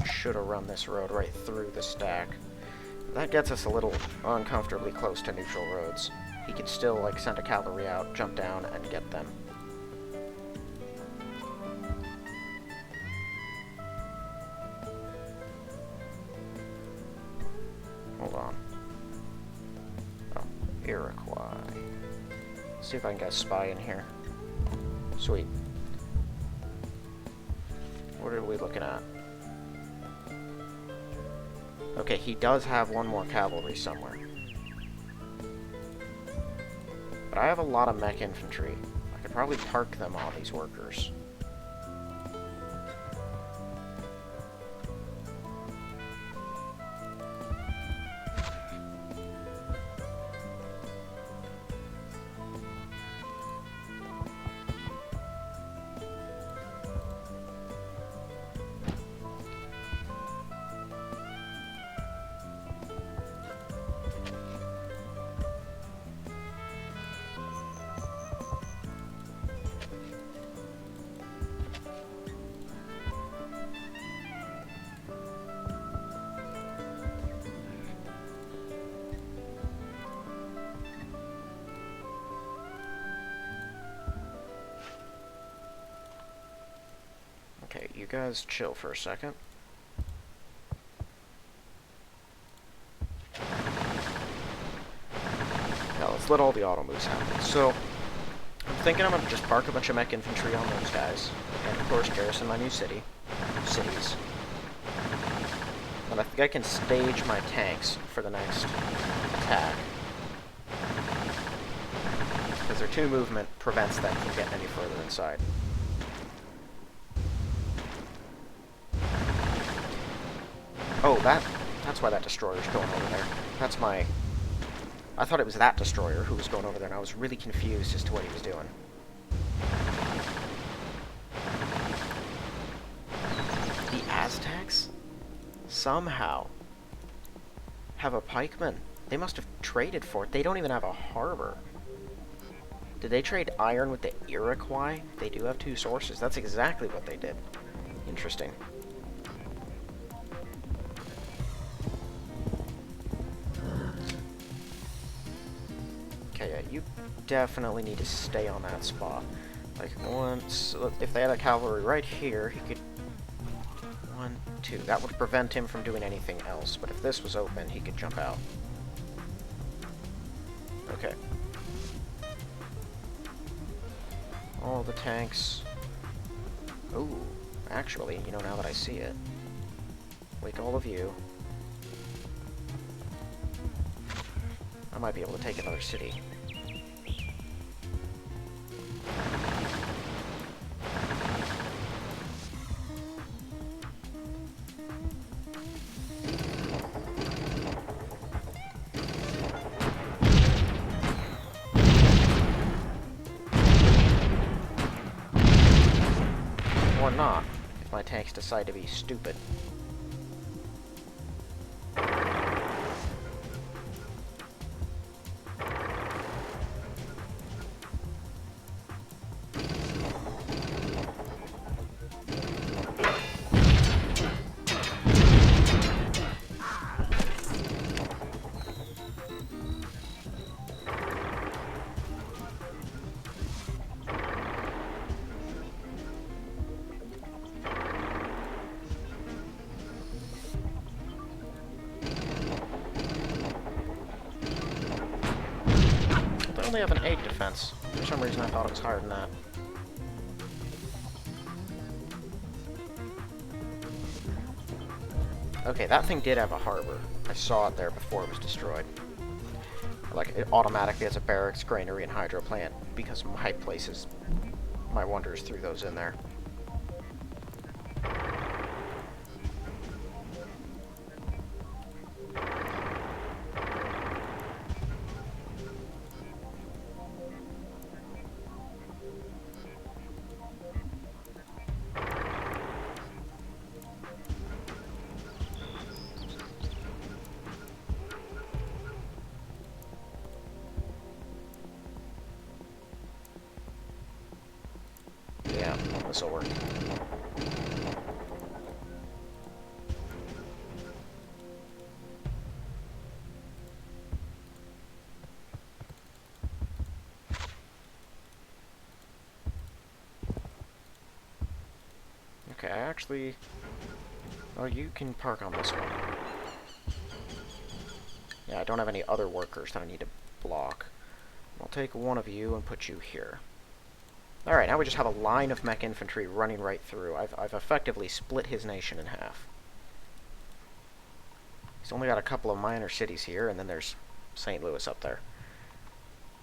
should have run this road right through the stack. That gets us a little uncomfortably close to neutral roads. He could still, like, send a cavalry out, jump down, and get them. Hold on. Oh, Iroquois. See if I can get a spy in here. Sweet. What are we looking at? Okay, he does have one more cavalry somewhere. But I have a lot of mech infantry. Like, could probably park them on these workers. Okay, you guys chill for a second. Now let's let all the auto moves happen. So, I'm thinking I'm gonna just park a bunch of mech infantry on those guys, and of course garrison my new cities. And I think I can stage my tanks for the next attack, because their 2 movement prevents them from getting any further inside. Oh, that's why that destroyer's going over there. That's my... I thought it was that destroyer who was going over there, and I was really confused as to what he was doing. The Aztecs somehow have a pikeman. They must have traded for it. They don't even have a harbor. Did they trade iron with the Iroquois? They do have 2 sources. That's exactly what they did. Interesting. Okay, yeah, you definitely need to stay on that spot. Like, once... If they had a cavalry right here, he could... 1, 2. That would prevent him from doing anything else, but if this was open, he could jump out. Okay. All the tanks... Ooh, actually, you know, now that I see it... Wake all of you. I might be able to take another city. Or not, if my tanks decide to be stupid. They only have an 8 defense. For some reason I thought it was higher than that. Okay, that thing did have a harbor. I saw it there before it was destroyed. Like, it automatically has a barracks, granary, and hydro plant, because my places, my wonders threw those in there. Yeah, this'll work. Okay, I actually... Oh, you can park on this one. Yeah, I don't have any other workers that I need to block. I'll take one of you and put you here. Alright, now we just have a line of mech infantry running right through. I've effectively split his nation in half. He's only got a couple of minor cities here, and then there's St. Louis up there.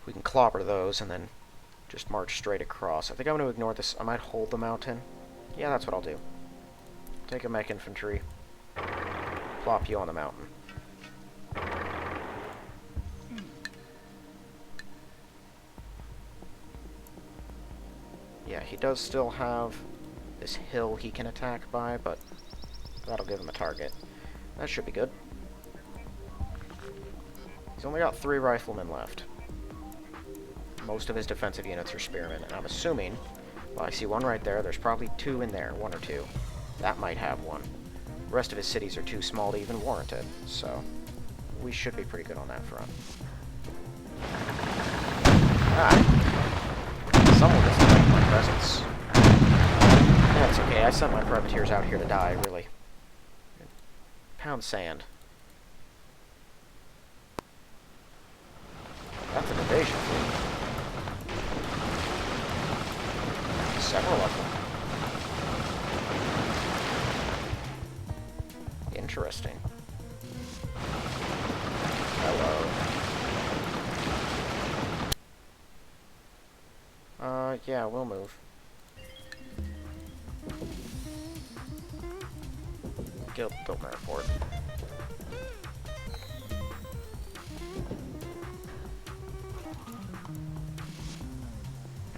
We can clobber those and then just march straight across. I think I'm going to ignore this. I might hold the mountain. Yeah, that's what I'll do. Take a mech infantry. Plop you on the mountain. Yeah, he does still have this hill he can attack by, but that'll give him a target. That should be good. He's only got 3 riflemen left. Most of his defensive units are spearmen, and I'm assuming, well, I see one right there, there's probably 2 in there, 1 or 2. That might have 1. The rest of his cities are too small to even warrant it, so we should be pretty good on that front. Someone doesn't like my presence. That's okay, I sent my privateers out here to die, really. Pound sand. That's an invasion fleet. Several of them. Interesting. Hello. Yeah, we'll move. Build an airport.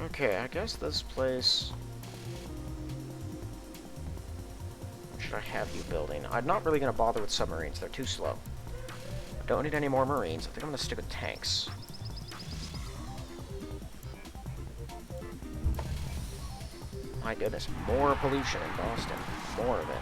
Okay, I guess this place... What should I have you building? I'm not really going to bother with submarines. They're too slow. I don't need any more marines. I think I'm going to stick with tanks. My goodness, more pollution in Boston. More of it.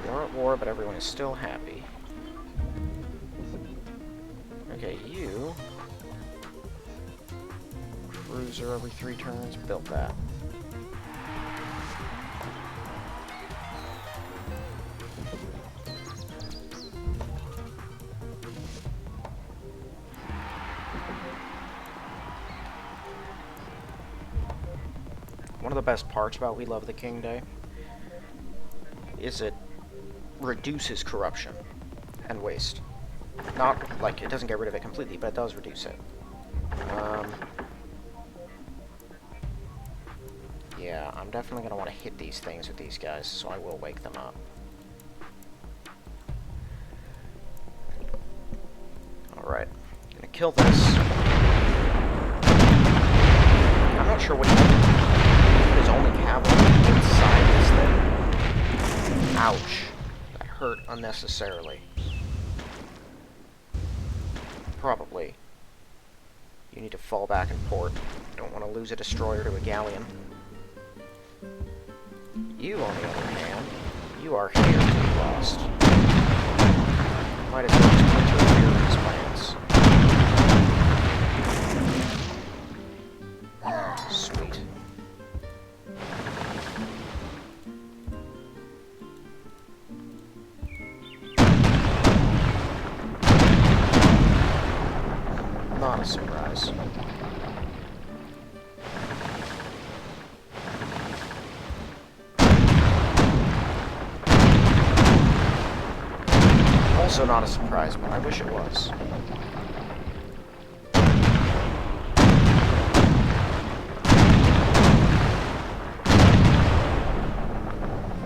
We are at war, but everyone is still happy. Okay, you... Cruiser every 3 turns. Build that. One of the best parts about We Love the King Day is it reduces corruption and waste. Not, like, it doesn't get rid of it completely, but it does reduce it. Yeah, I'm definitely going to want to hit these things with these guys, so I will wake them up. Alright, gonna kill this. I'm not sure what he did. His only cavalry inside this thing. Ouch. That hurt unnecessarily. Probably. You need to fall back in port. Don't want to lose a destroyer to a galleon. You, on the other hand, you are here to be lost. Might as well just interfere with his plans. Sweet. Not a surprise. Also not a surprise, but I wish it was.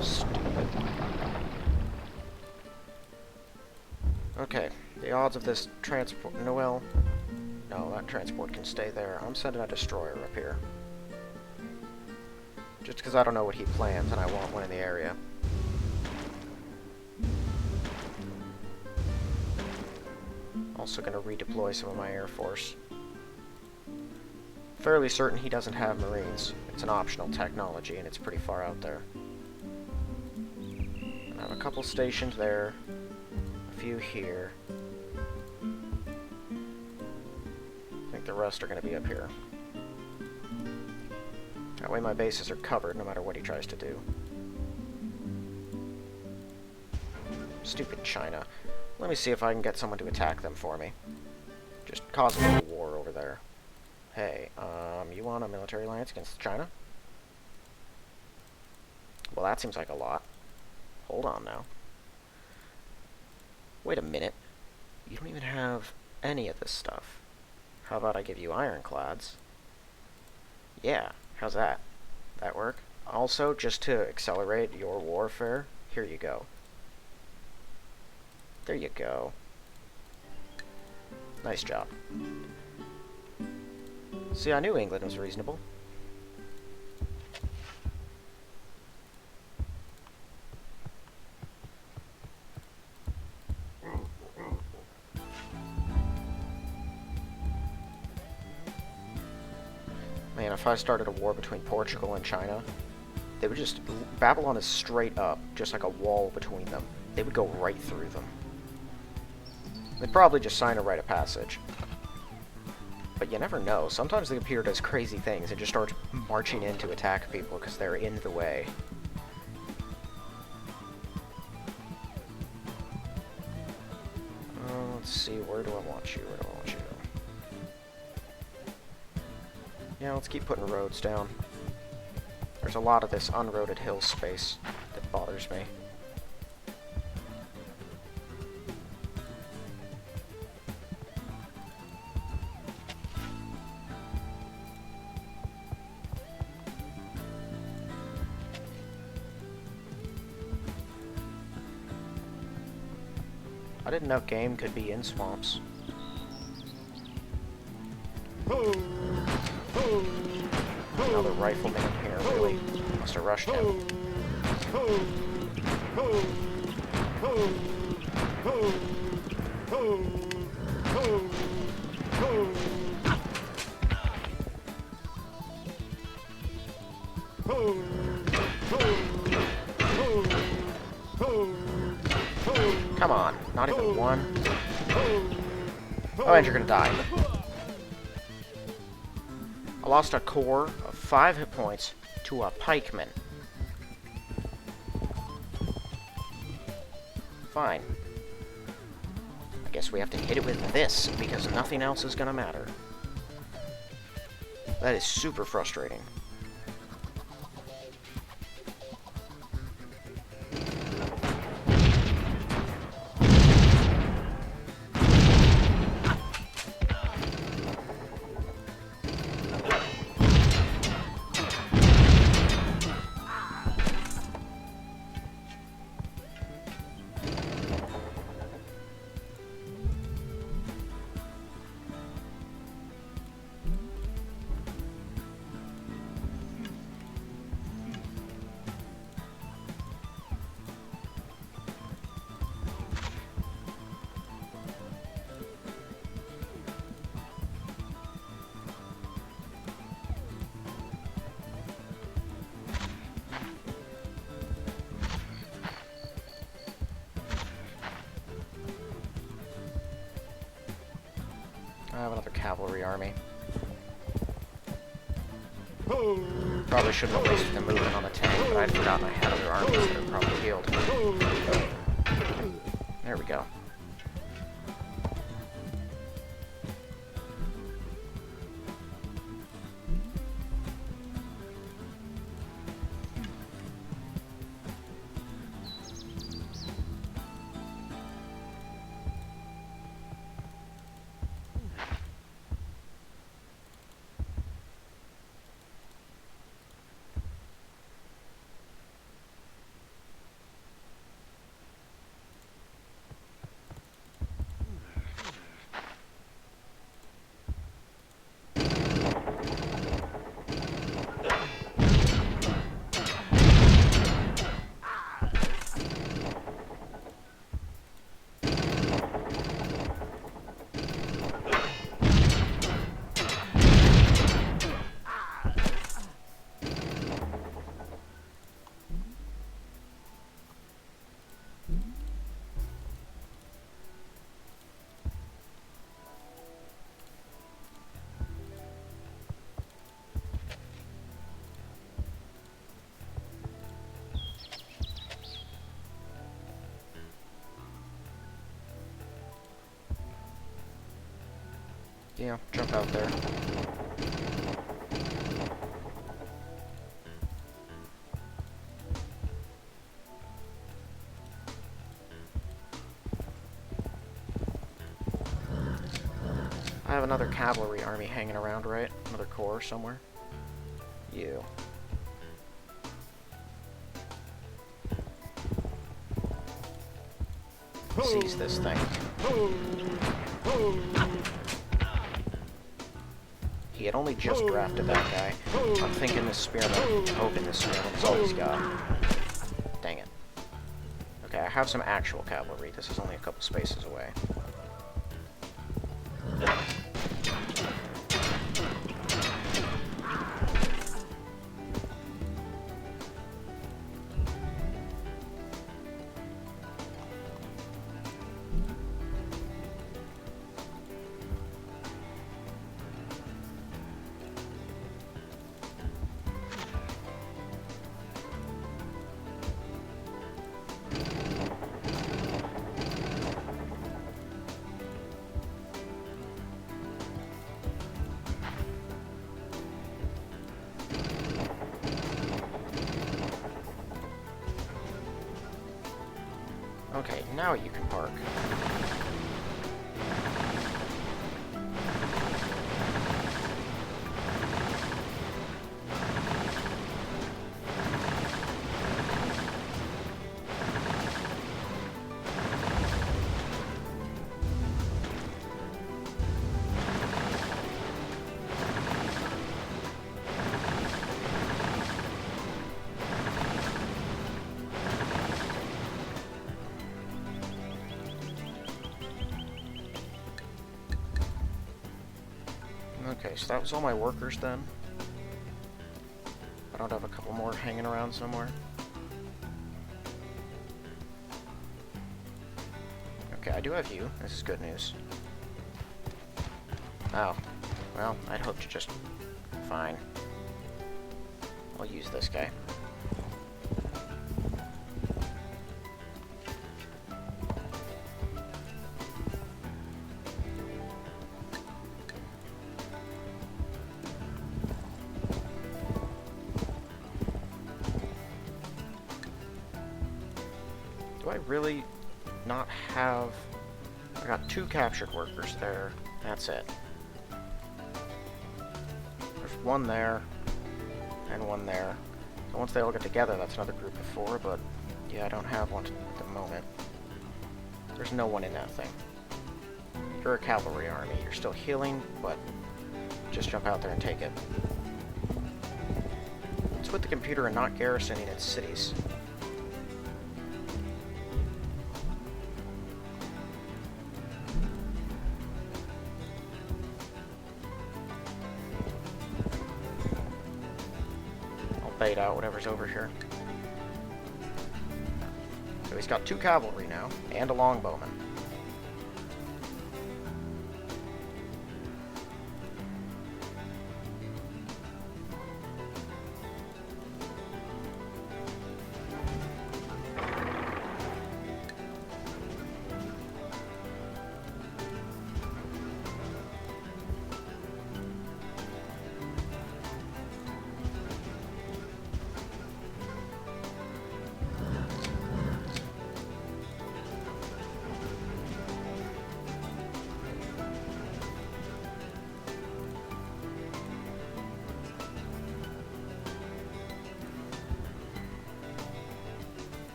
Stupid. Okay, the odds of this transport... No, that transport can stay there. I'm sending a destroyer up here. Just because I don't know what he plans and I want one in the area. Also going to redeploy some of my Air Force. Fairly certain he doesn't have Marines. It's an optional technology and it's pretty far out there. I have a couple stationed there, a few here. I think the rest are going to be up here. That way my bases are covered no matter what he tries to do. Stupid China. Let me see if I can get someone to attack them for me. Just cause a little war over there. Hey, you want a military alliance against China? Well, that seems like a lot. Hold on now. Wait a minute. You don't even have any of this stuff. How about I give you ironclads? Yeah, how's that? That work? Also, just to accelerate your warfare, here you go. There you go. Nice job. See, I knew England was reasonable. Man, if I started a war between Portugal and China, they would just... Babylon is straight up, just like a wall between them. They would go right through them. They'd probably just sign a rite of passage. But you never know. Sometimes the computer does crazy things and just starts marching in to attack people because they're in the way. Let's see, where do I want you? Where do I want you? Yeah, let's keep putting roads down. There's a lot of this unroaded hill space that bothers me. I didn't know game could be in swamps. Another rifleman in here, really. Must have rushed him. Come on, not even one. Oh, and you're gonna die. I lost a core of 5 hit points to a pikeman. Fine. I guess we have to hit it with this, because nothing else is gonna matter. That is super frustrating. I have another cavalry army. Probably shouldn't have wasted the movement on the tank, but I'd forgotten I had other armies that had probably healed. There we go. Yeah, jump out there. another cavalry army hanging around, right? Another corps somewhere. You. Seize this thing. He had only just drafted that guy. I'm thinking this spearman, hoping this spearman is all he's got. Dang it. Okay, I have some actual cavalry. This is only a couple spaces away. Okay, now you can park. Okay, so that was all my workers then. I don't have a couple more hanging around somewhere. Okay, I do have you. This is good news. Oh. Well, I'd hoped to just... Fine. I'll use this guy. Do I really not have... I got 2 captured workers there. That's it. There's 1 there, and 1 there. So once they all get together, that's another group of 4, but yeah, I don't have one at the moment. There's no one in that thing. You're a cavalry army. You're still healing, but just jump out there and take it. What's with the computer and not garrisoning its cities? Bait out whatever's over here. So he's got 2 cavalry now, and a longbowman.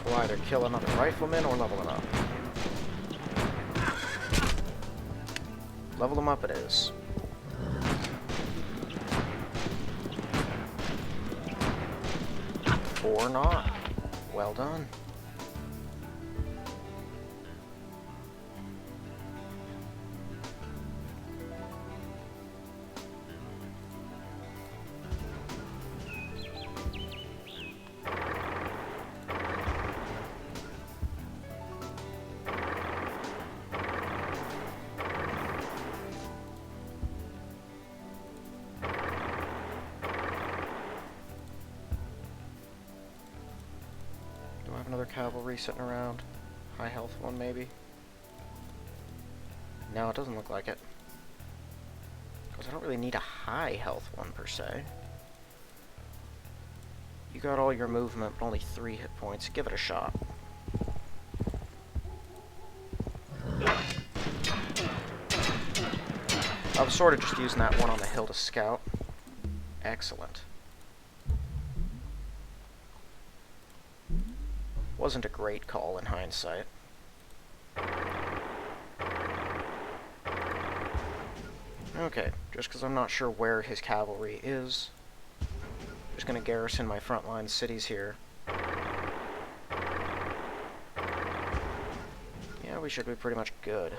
We'll either kill another rifleman or level him up. Level him up it is. Or not. Well done. Another cavalry sitting around. High health one, maybe. No, it doesn't look like it. Because I don't really need a high health one, per se. You got all your movement, but only 3 hit points. Give it a shot. I was sort of just using that one on the hill to scout. Excellent. Wasn't a great call in hindsight. Okay, just because I'm not sure where his cavalry is, I'm just going to garrison my frontline cities here. Yeah, we should be pretty much good.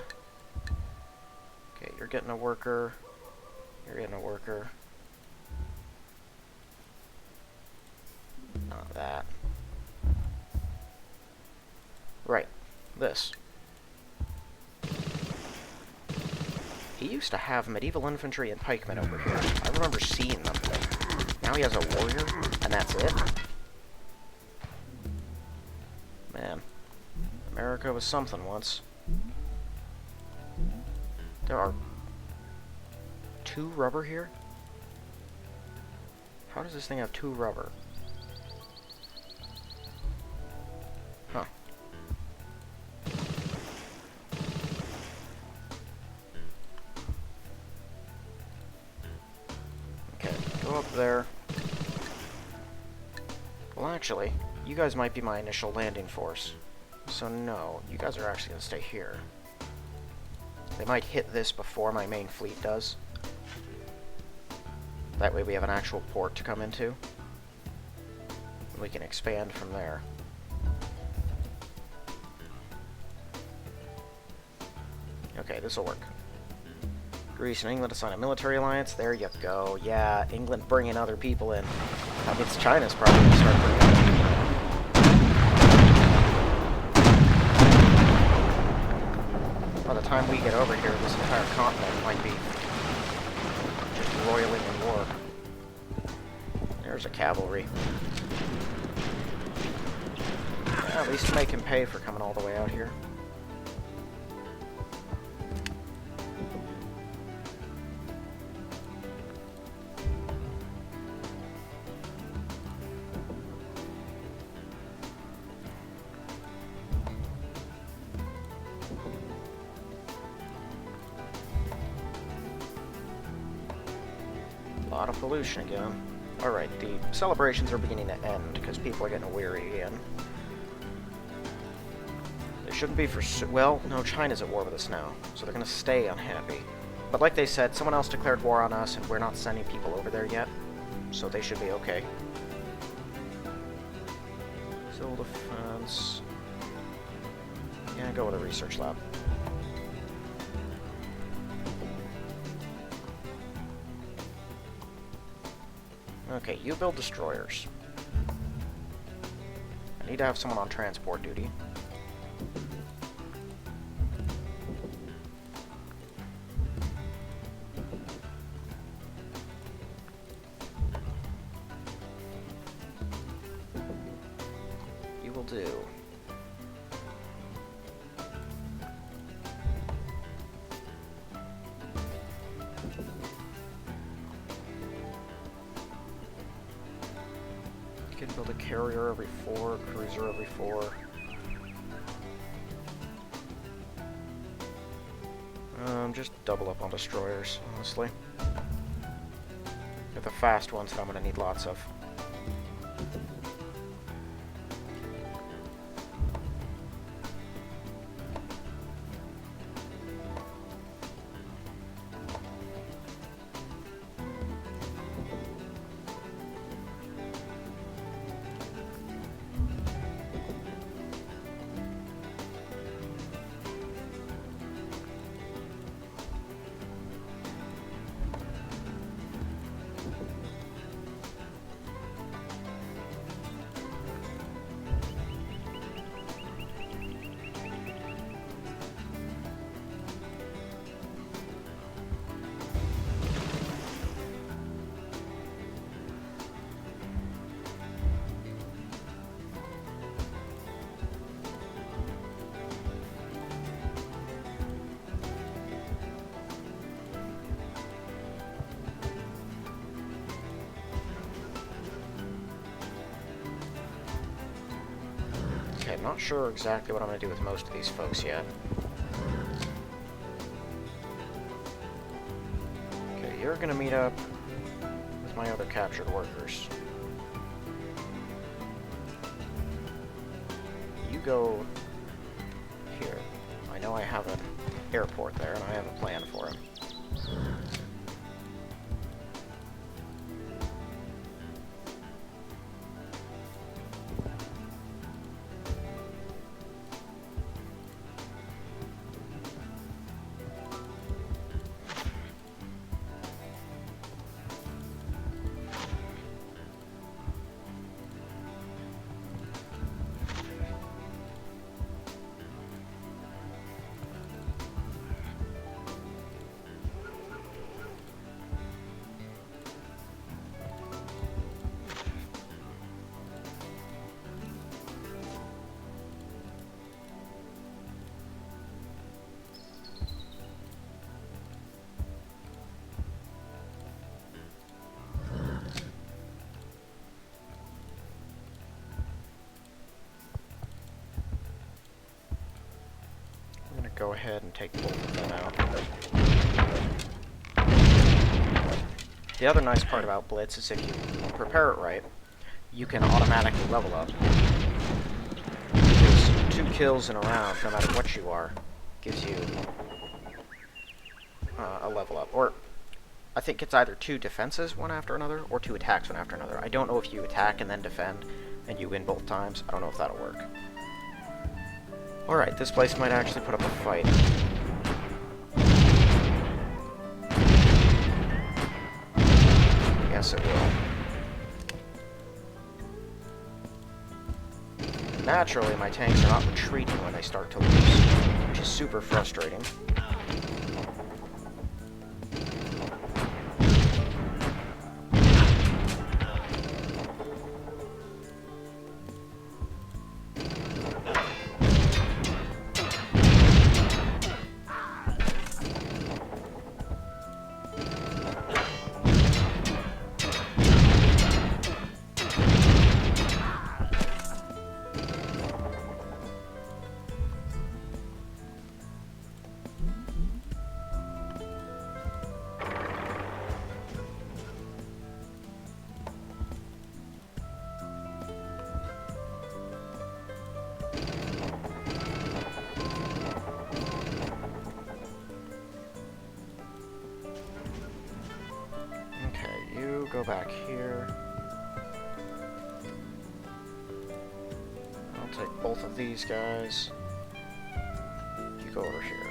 Okay, you're getting a worker. You're getting a worker. Not that. Right, this. He used to have medieval infantry and pikemen over here. I remember seeing them. Now he has a warrior, and that's it? Man. America was something once. There are 2 rubber here? How does this thing have 2 rubber? Huh. Okay, go up there. Well, actually, you guys might be my initial landing force. So no, you guys are actually going to stay here. They might hit this before my main fleet does. That way we have an actual port to come into. We can expand from there. Okay, this'll work. Greece and England to sign a military alliance. There you go. Yeah, England bringing other people in. That means China's probably going to start bringing other people in. By the time we get over here, this entire continent might be just roiling in war. There's a cavalry. Yeah, at least make him pay for coming all the way out here. A lot of pollution again. Alright, the celebrations are beginning to end because people are getting weary again. They shouldn't be for... well, no, China's at war with us now, so they're going to stay unhappy. But like they said, someone else declared war on us, and we're not sending people over there yet, so they should be okay. Civil defense... yeah, go with a research lab. Okay, you build destroyers. I need to have someone on transport duty. You will do. You can build a carrier every 4, cruiser every 4. Just double up on destroyers, honestly. They're the fast ones that I'm going to need lots of. Okay, I'm not sure exactly what I'm going to do with most of these folks yet. you're gonna meet up with my other captured workers. You go here. I know I have an airport there, and I have a plan for him. Go ahead and take both of them out. The other nice part about Blitz is if you prepare it right, you can automatically level up. Because 2 kills in a round, no matter what you are, gives you a level up. Or, I think it's either 2 defenses one after another, or 2 attacks one after another. I don't know if you attack and then defend, and you win both times. I don't know if that'll work. Alright, this place might actually put up a fight. Yes, it will. Naturally, my tanks are not retreating when they start to lose, which is super frustrating. Go back here. I'll take both of these guys. You go over here.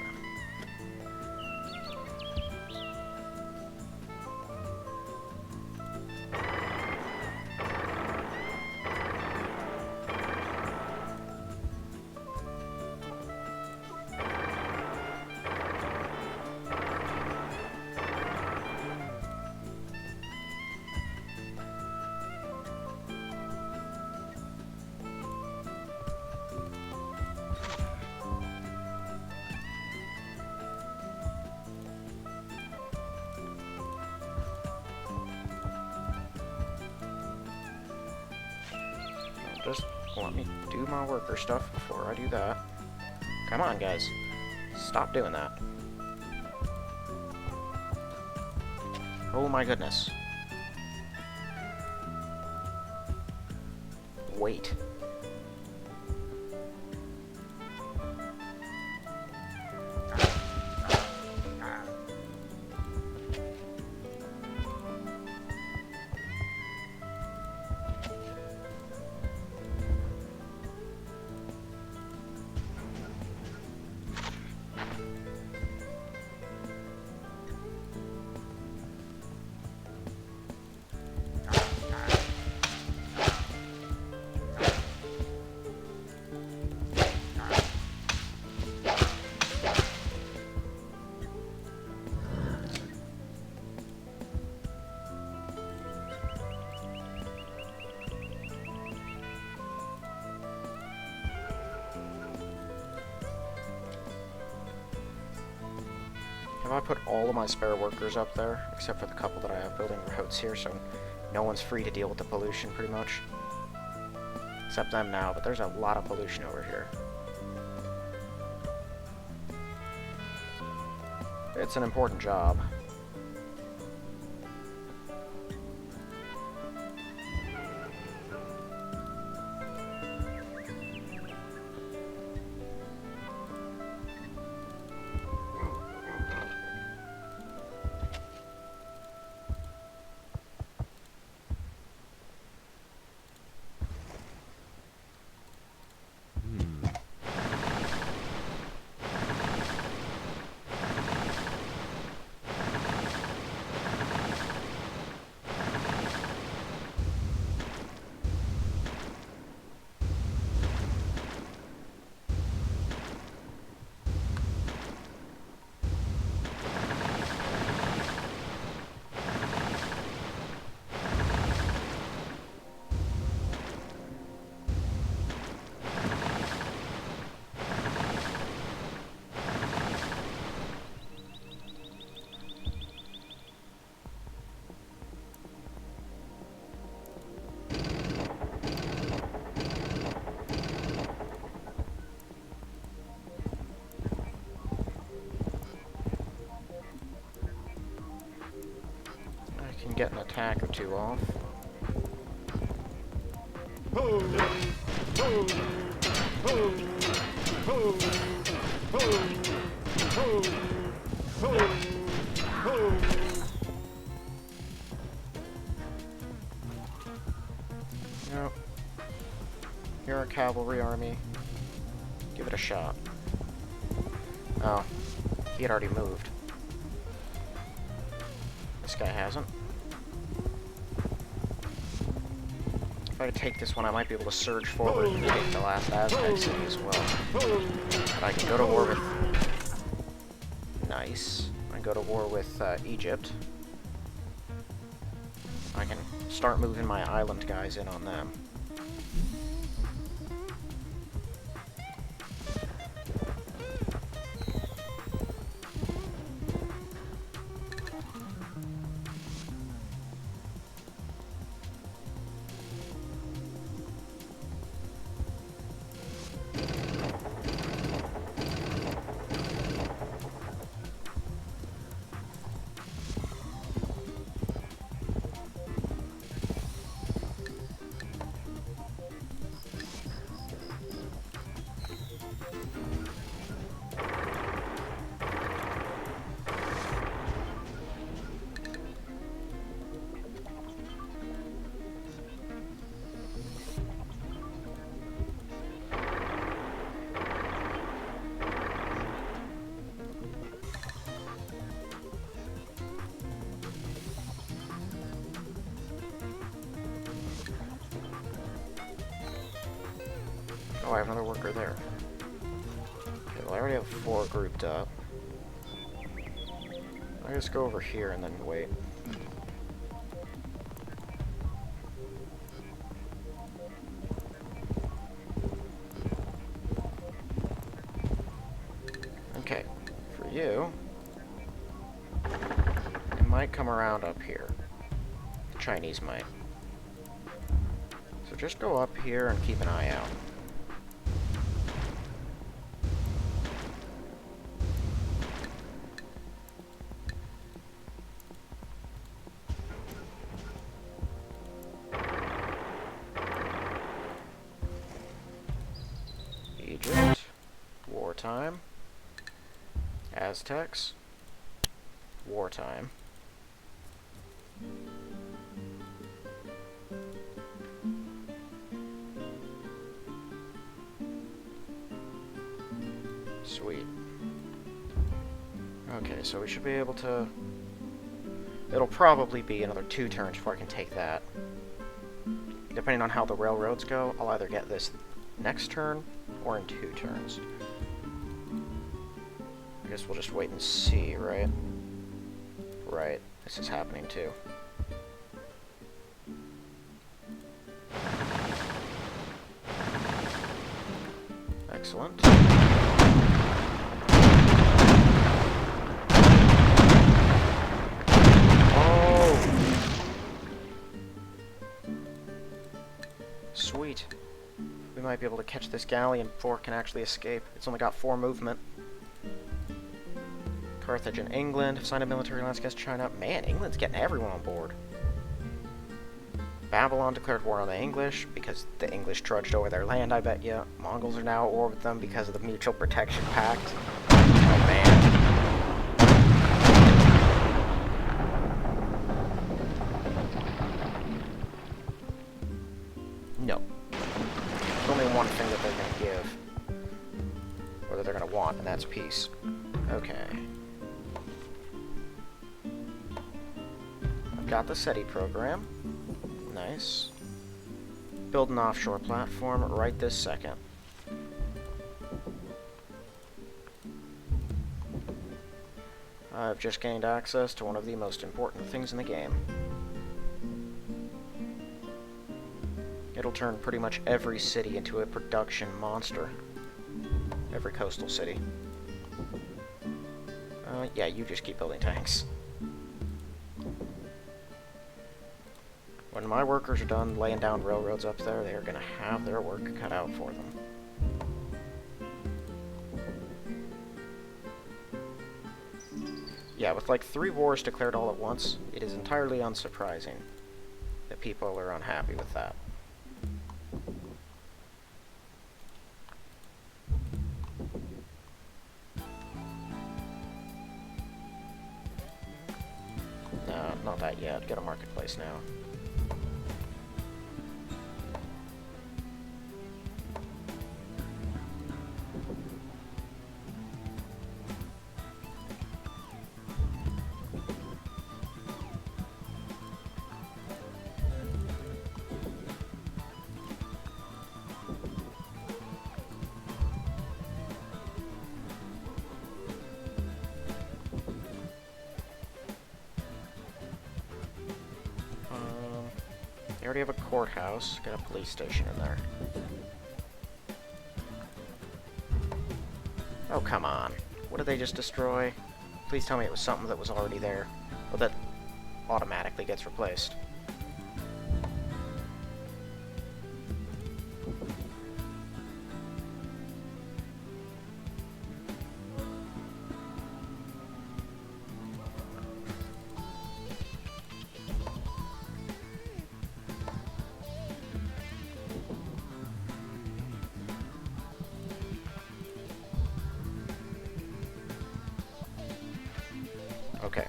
Just let me do my worker stuff before I do that. Come on, guys. Stop doing that. Oh my goodness. Wait. Have I put all of my spare workers up there, except for the couple that I have building roads here, so no one's free to deal with the pollution, pretty much. Except them now, but there's a lot of pollution over here. It's an important job. can get an attack or two off. Yep. You're a cavalry army. Give it a shot. Oh, he had already moved. This guy hasn't. If I take this one, I might be able to surge forward and take the last Aztec city as well. But I can go to war with... Nice. I can go to war with Egypt. I can start moving my island guys in on them. Oh, I have another worker there. Okay, well I already have 4 grouped up. I just go over here and then wait. Okay, for you, it might come around up here. The Chinese might. So just go up here and keep an eye out. Egypt, wartime. Aztecs, wartime. Sweet. Okay, so we should be able to... It'll probably be another 2 turns before I can take that. Depending on how the railroads go, I'll either get this next turn or in 2 turns. I guess we'll just wait and see, right? Right, this is happening too. Excellent. Oh! Sweet. We might be able to catch this galleon before it can actually escape. It's only got 4 movement. Carthage and England have signed a military alliance against China. Man, England's getting everyone on board. Babylon declared war on the English because the English trudged over their land, I bet ya. Mongols are now at war with them because of the Mutual Protection Pact. Oh, man. No. There's only one thing that they're going to give. Or that they're going to want, and that's peace. Okay. I've got the SETI program. Nice. Build an offshore platform right this second. I've just gained access to one of the most important things in the game. It'll turn pretty much every city into a production monster. Every coastal city. Yeah, you just keep building tanks. When my workers are done laying down railroads up there, they are going to have their work cut out for them. Yeah, with like 3 wars declared all at once, it is entirely unsurprising that people are unhappy with that. No, not that yet. Go to marketplace now. They already have a courthouse. Got a police station in there. Oh, come on. What did they just destroy? Please tell me it was something that was already there. Well, that automatically gets replaced. Okay.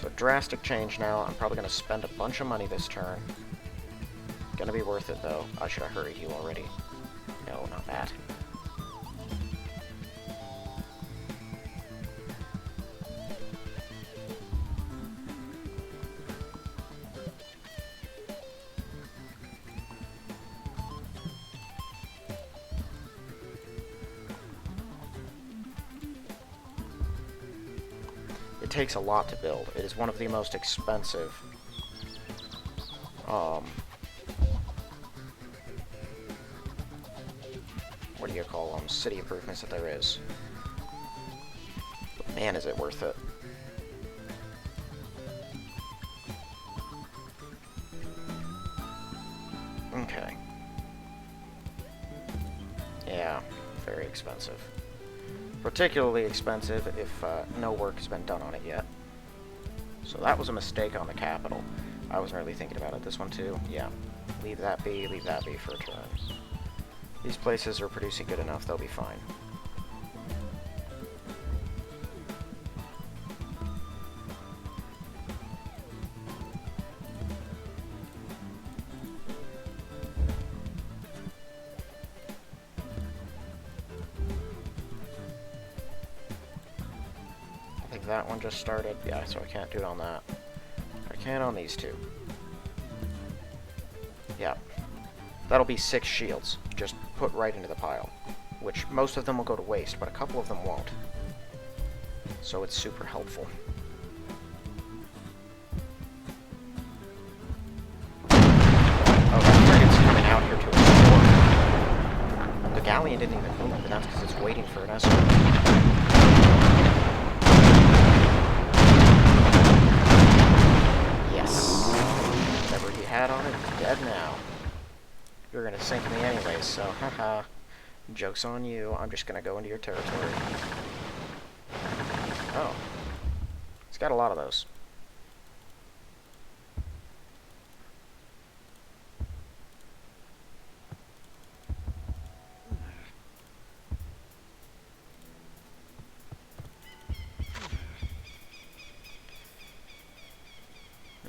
So drastic change now. I'm probably going to spend a bunch of money this turn. Gonna be worth it, though. I should have hurried you already. No, not that. It takes a lot to build. It is one of the most expensive what do you call them? City improvements that there is. But man, is it worth it. Okay. Yeah, very expensive. Particularly expensive if no work has been done on it yet. So that was a mistake on the capital. I wasn't really thinking about it. This one too? Yeah. Leave that be for a turn. These places are producing good enough, they'll be fine. That one just started. Yeah, so I can't do it on that. I can on these two. Yeah. That'll be 6 shields. Just put right into the pile. Which most of them will go to waste, but a couple of them won't. So it's super helpful. Oh, that frigate's coming out here to explore. The galleon didn't even move, but that's because it's waiting for an escort. Hat on it, it's dead now. You're gonna sink me anyways, so haha. Joke's on you. I'm just gonna go into your territory. Oh. It's got a lot of those.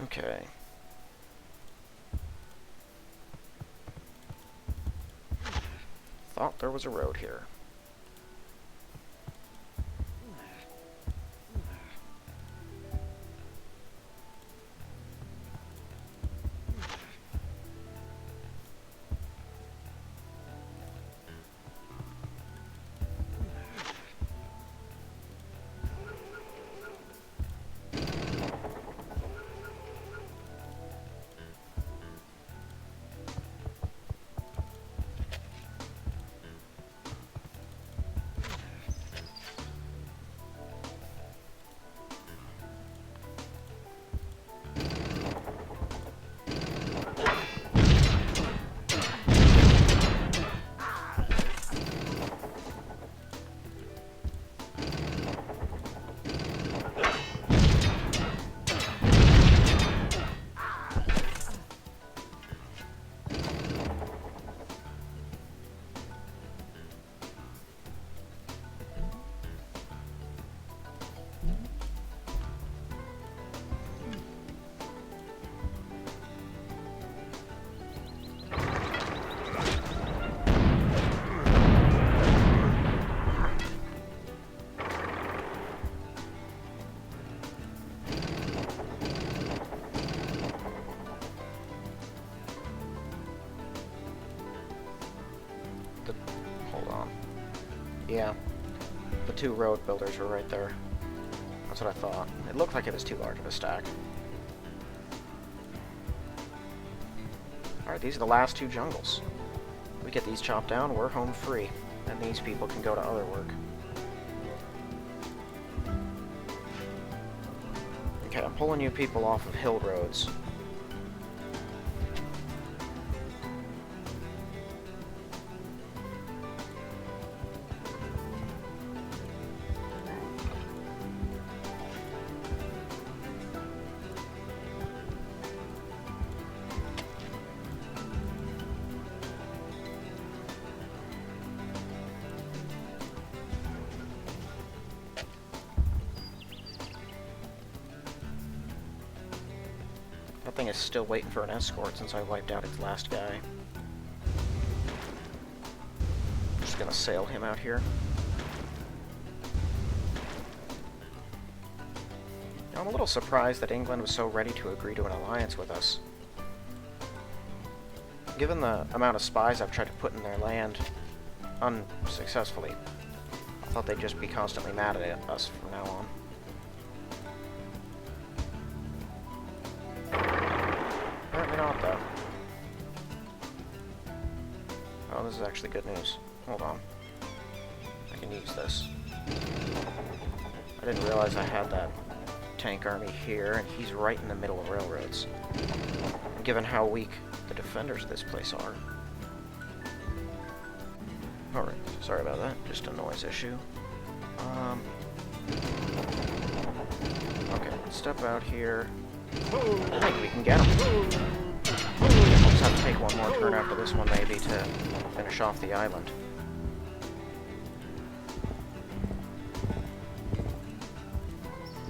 Okay. Thought there was a road here. 2 road builders were right there. That's what I thought. It looked like it was too large of a stack. Alright, these are the last 2 jungles. We get these chopped down, we're home free. And these people can go to other work. Okay, I'm pulling you people off of hill roads. That thing is still waiting for an escort since I wiped out its last guy. Just gonna sail him out here. Now, I'm a little surprised that England was so ready to agree to an alliance with us. Given the amount of spies I've tried to put in their land unsuccessfully, I thought they'd just be constantly mad at us from now on. Apparently not, though. Oh, this is actually good news. Hold on. I can use this. I didn't realize I had that tank army here, and he's right in the middle of railroads. And given how weak the defenders of this place are. Alright, sorry about that. Just a noise issue. Okay, let's step out here. I think we can get him. We'll just have to take one more turn after this one, maybe, to finish off the island.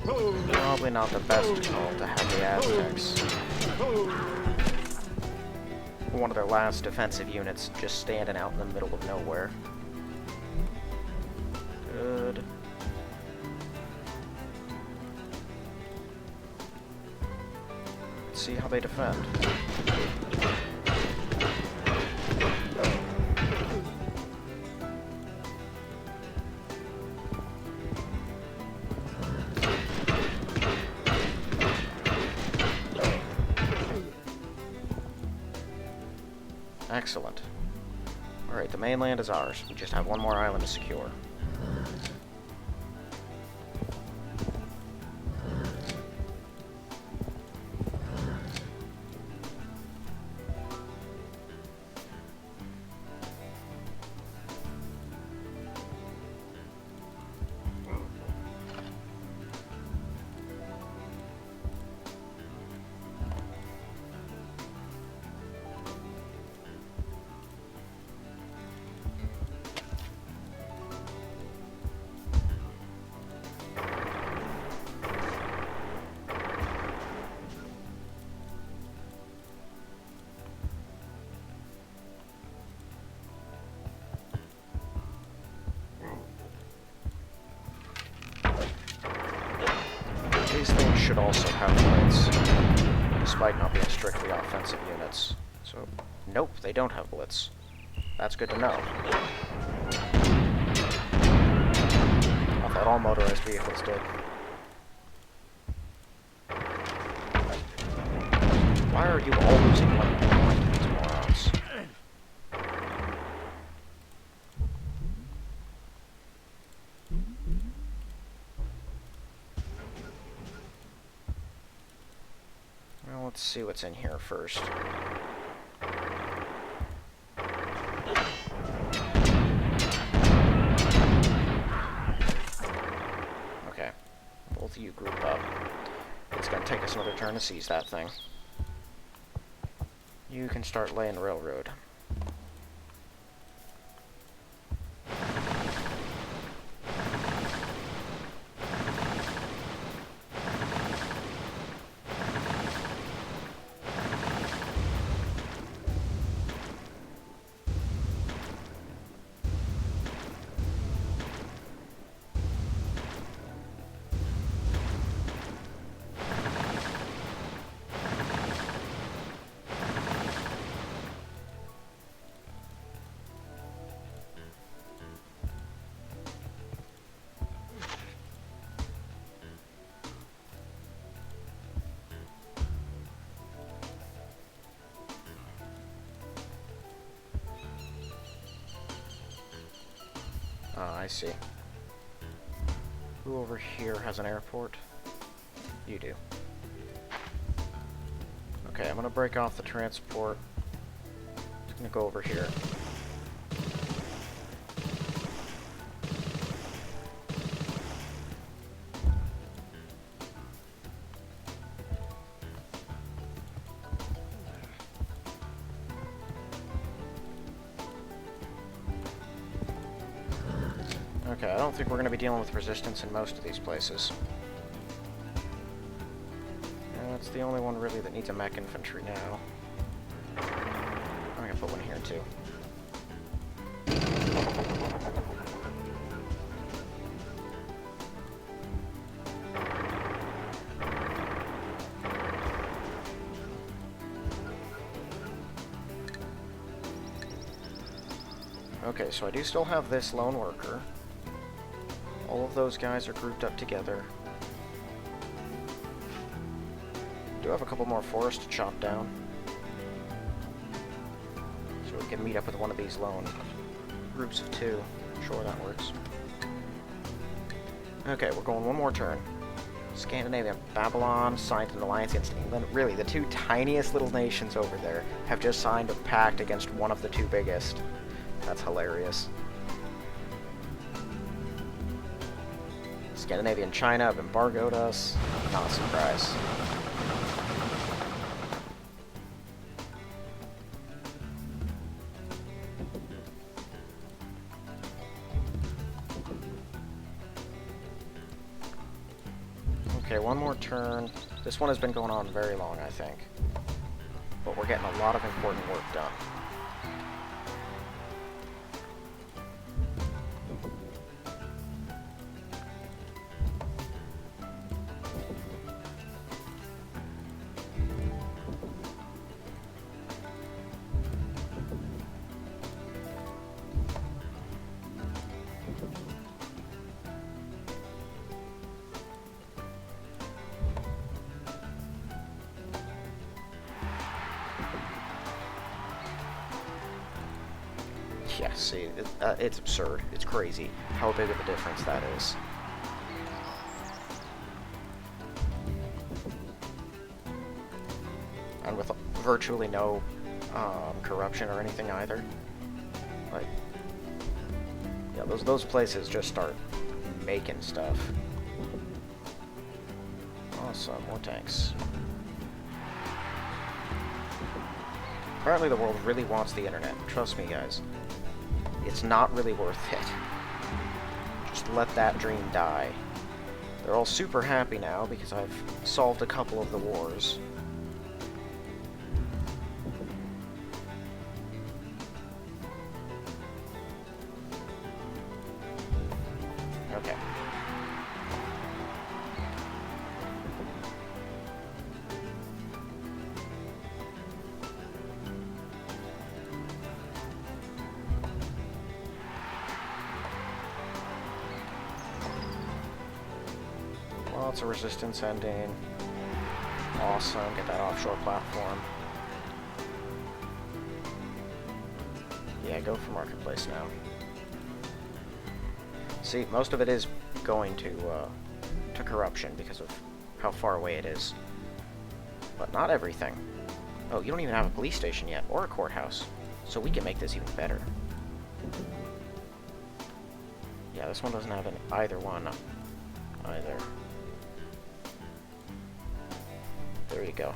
Probably not the best call to have the Aztecs. One of their last defensive units just standing out in the middle of nowhere. Good. Let's see how they defend. Excellent. Alright, the mainland is ours. We just have one more island to secure. These things should also have blitz, despite not being strictly offensive units. So, nope, they don't have blitz. That's good to know. I thought all motorized vehicles did. Why are you all losing 1 point, these morons? Well, let's see what's in here first. Okay, both of you group up. It's gonna take us another turn to seize that thing. You can start laying railroad. Ah, I see. Who over here has an airport? You do. Okay, I'm gonna break off the transport. Just gonna go over here. Okay, I don't think we're going to be dealing with resistance in most of these places. That's the only one really that needs a mech infantry now. I'm going to put one here too. Okay, so I do still have this lone worker. All of those guys are grouped up together. Do have a couple more forests to chop down. So we can meet up with one of these lone groups of two. Sure, that works. Okay, we're going one more turn. Scandinavia, Babylon signed an alliance against England. Really, the two tiniest little nations over there have just signed a pact against one of the two biggest. That's hilarious. Scandinavia and China have embargoed us. Not a surprise. Okay, one more turn. This one has been going on very long, I think. But we're getting a lot of important work done. Yeah, see, it's absurd. It's crazy how big of a difference that is. And with virtually no corruption or anything either. Like, yeah, those places just start making stuff. Awesome, more tanks. Apparently the world really wants the internet. Trust me, guys. It's not really worth it. Just let that dream die. They're all super happy now because I've solved a couple of the wars. Okay. Lots of resistance ending. Awesome, get that offshore platform. Yeah, go for marketplace now. See, most of it is going to corruption because of how far away it is. But not everything. Oh, you don't even have a police station yet, or a courthouse. So we can make this even better. Yeah, this one doesn't have either one either. There you go.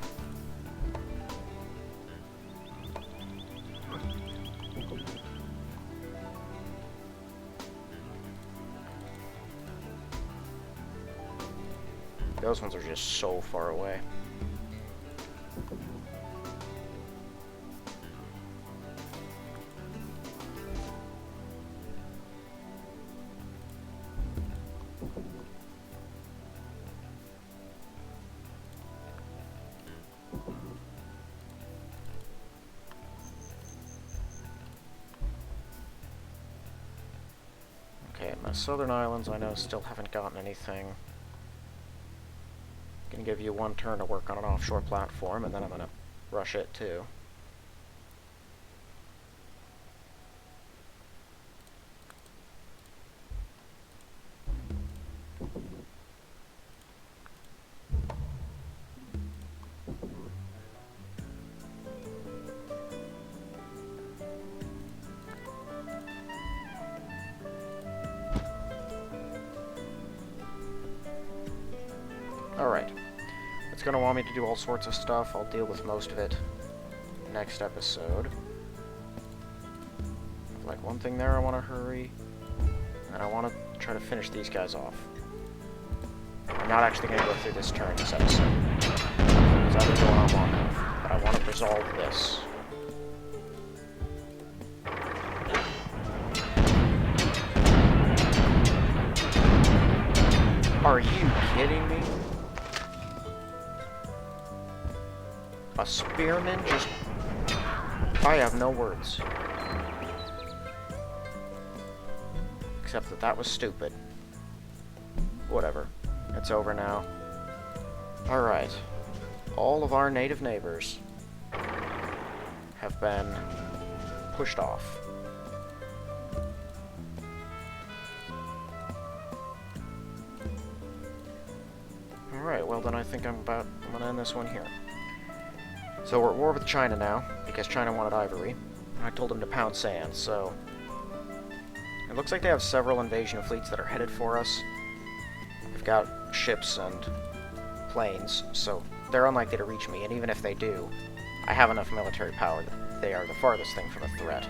Those ones are just so far away. Okay, my southern islands I know still haven't gotten anything. Gonna give you one turn to work on an offshore platform, and then I'm gonna rush it too. Alright. It's going to want me to do all sorts of stuff. I'll deal with most of it next episode. Like, one thing there I want to hurry. And I want to try to finish these guys off. I'm not actually going to go through this turn this episode. Because I've been going on long enough. But I want to resolve this. Are you kidding me? A spearman just... I have no words. Except that that was stupid. Whatever. It's over now. Alright. All of our native neighbors have been pushed off. Alright, well then I think I'm gonna end this one here. So we're at war with China now, because China wanted ivory. I told them to pound sand, so... It looks like they have several invasion fleets that are headed for us. They've got ships and planes, so they're unlikely to reach me, and even if they do, I have enough military power that they are the farthest thing from a threat.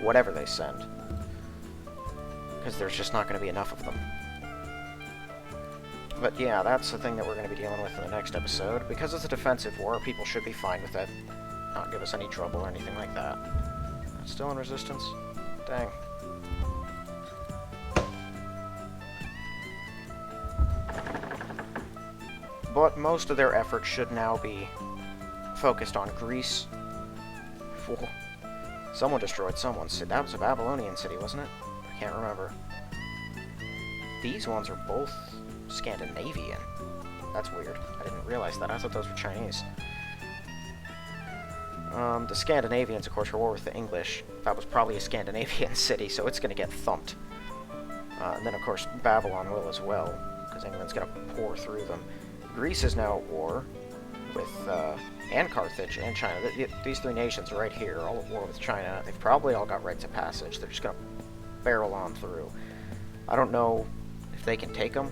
Whatever they send. Because there's just not going to be enough of them. But yeah, that's the thing that we're going to be dealing with in the next episode. Because it's a defensive war, people should be fine with it. Not give us any trouble or anything like that. Still in resistance? Dang. But most of their effort should now be focused on Greece. Whoa. Someone destroyed someone's city. That was a Babylonian city, wasn't it? I can't remember. These ones are both Scandinavian. That's weird. I didn't realize that. I thought those were Chinese. The Scandinavians, of course, were war with the English. That was probably a Scandinavian city, so it's going to get thumped. And then, of course, Babylon will as well, because England's going to pour through them. Greece is now at war with, and Carthage and China. These three nations right here, all at war with China. They've probably all got rights of passage. They're just going to barrel on through. I don't know if they can take them.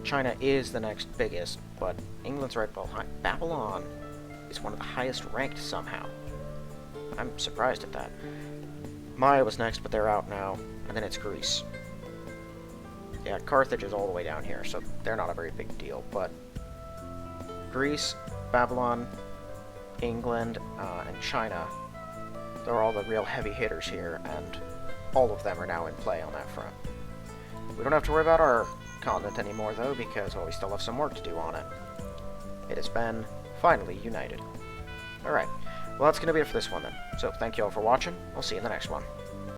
China is the next biggest, but England's right behind. Babylon is one of the highest ranked somehow. I'm surprised at that. Maya was next, but they're out now, and then it's Greece. Yeah, Carthage is all the way down here, so they're not a very big deal, but Greece, Babylon, England, and China, they're all the real heavy hitters here, and all of them are now in play on that front. We don't have to worry about our continent anymore, though, because, well, we still have some work to do on it. It has been finally united. Alright, well, that's going to be it for this one, then. So, thank you all for watching. I'll see you in the next one.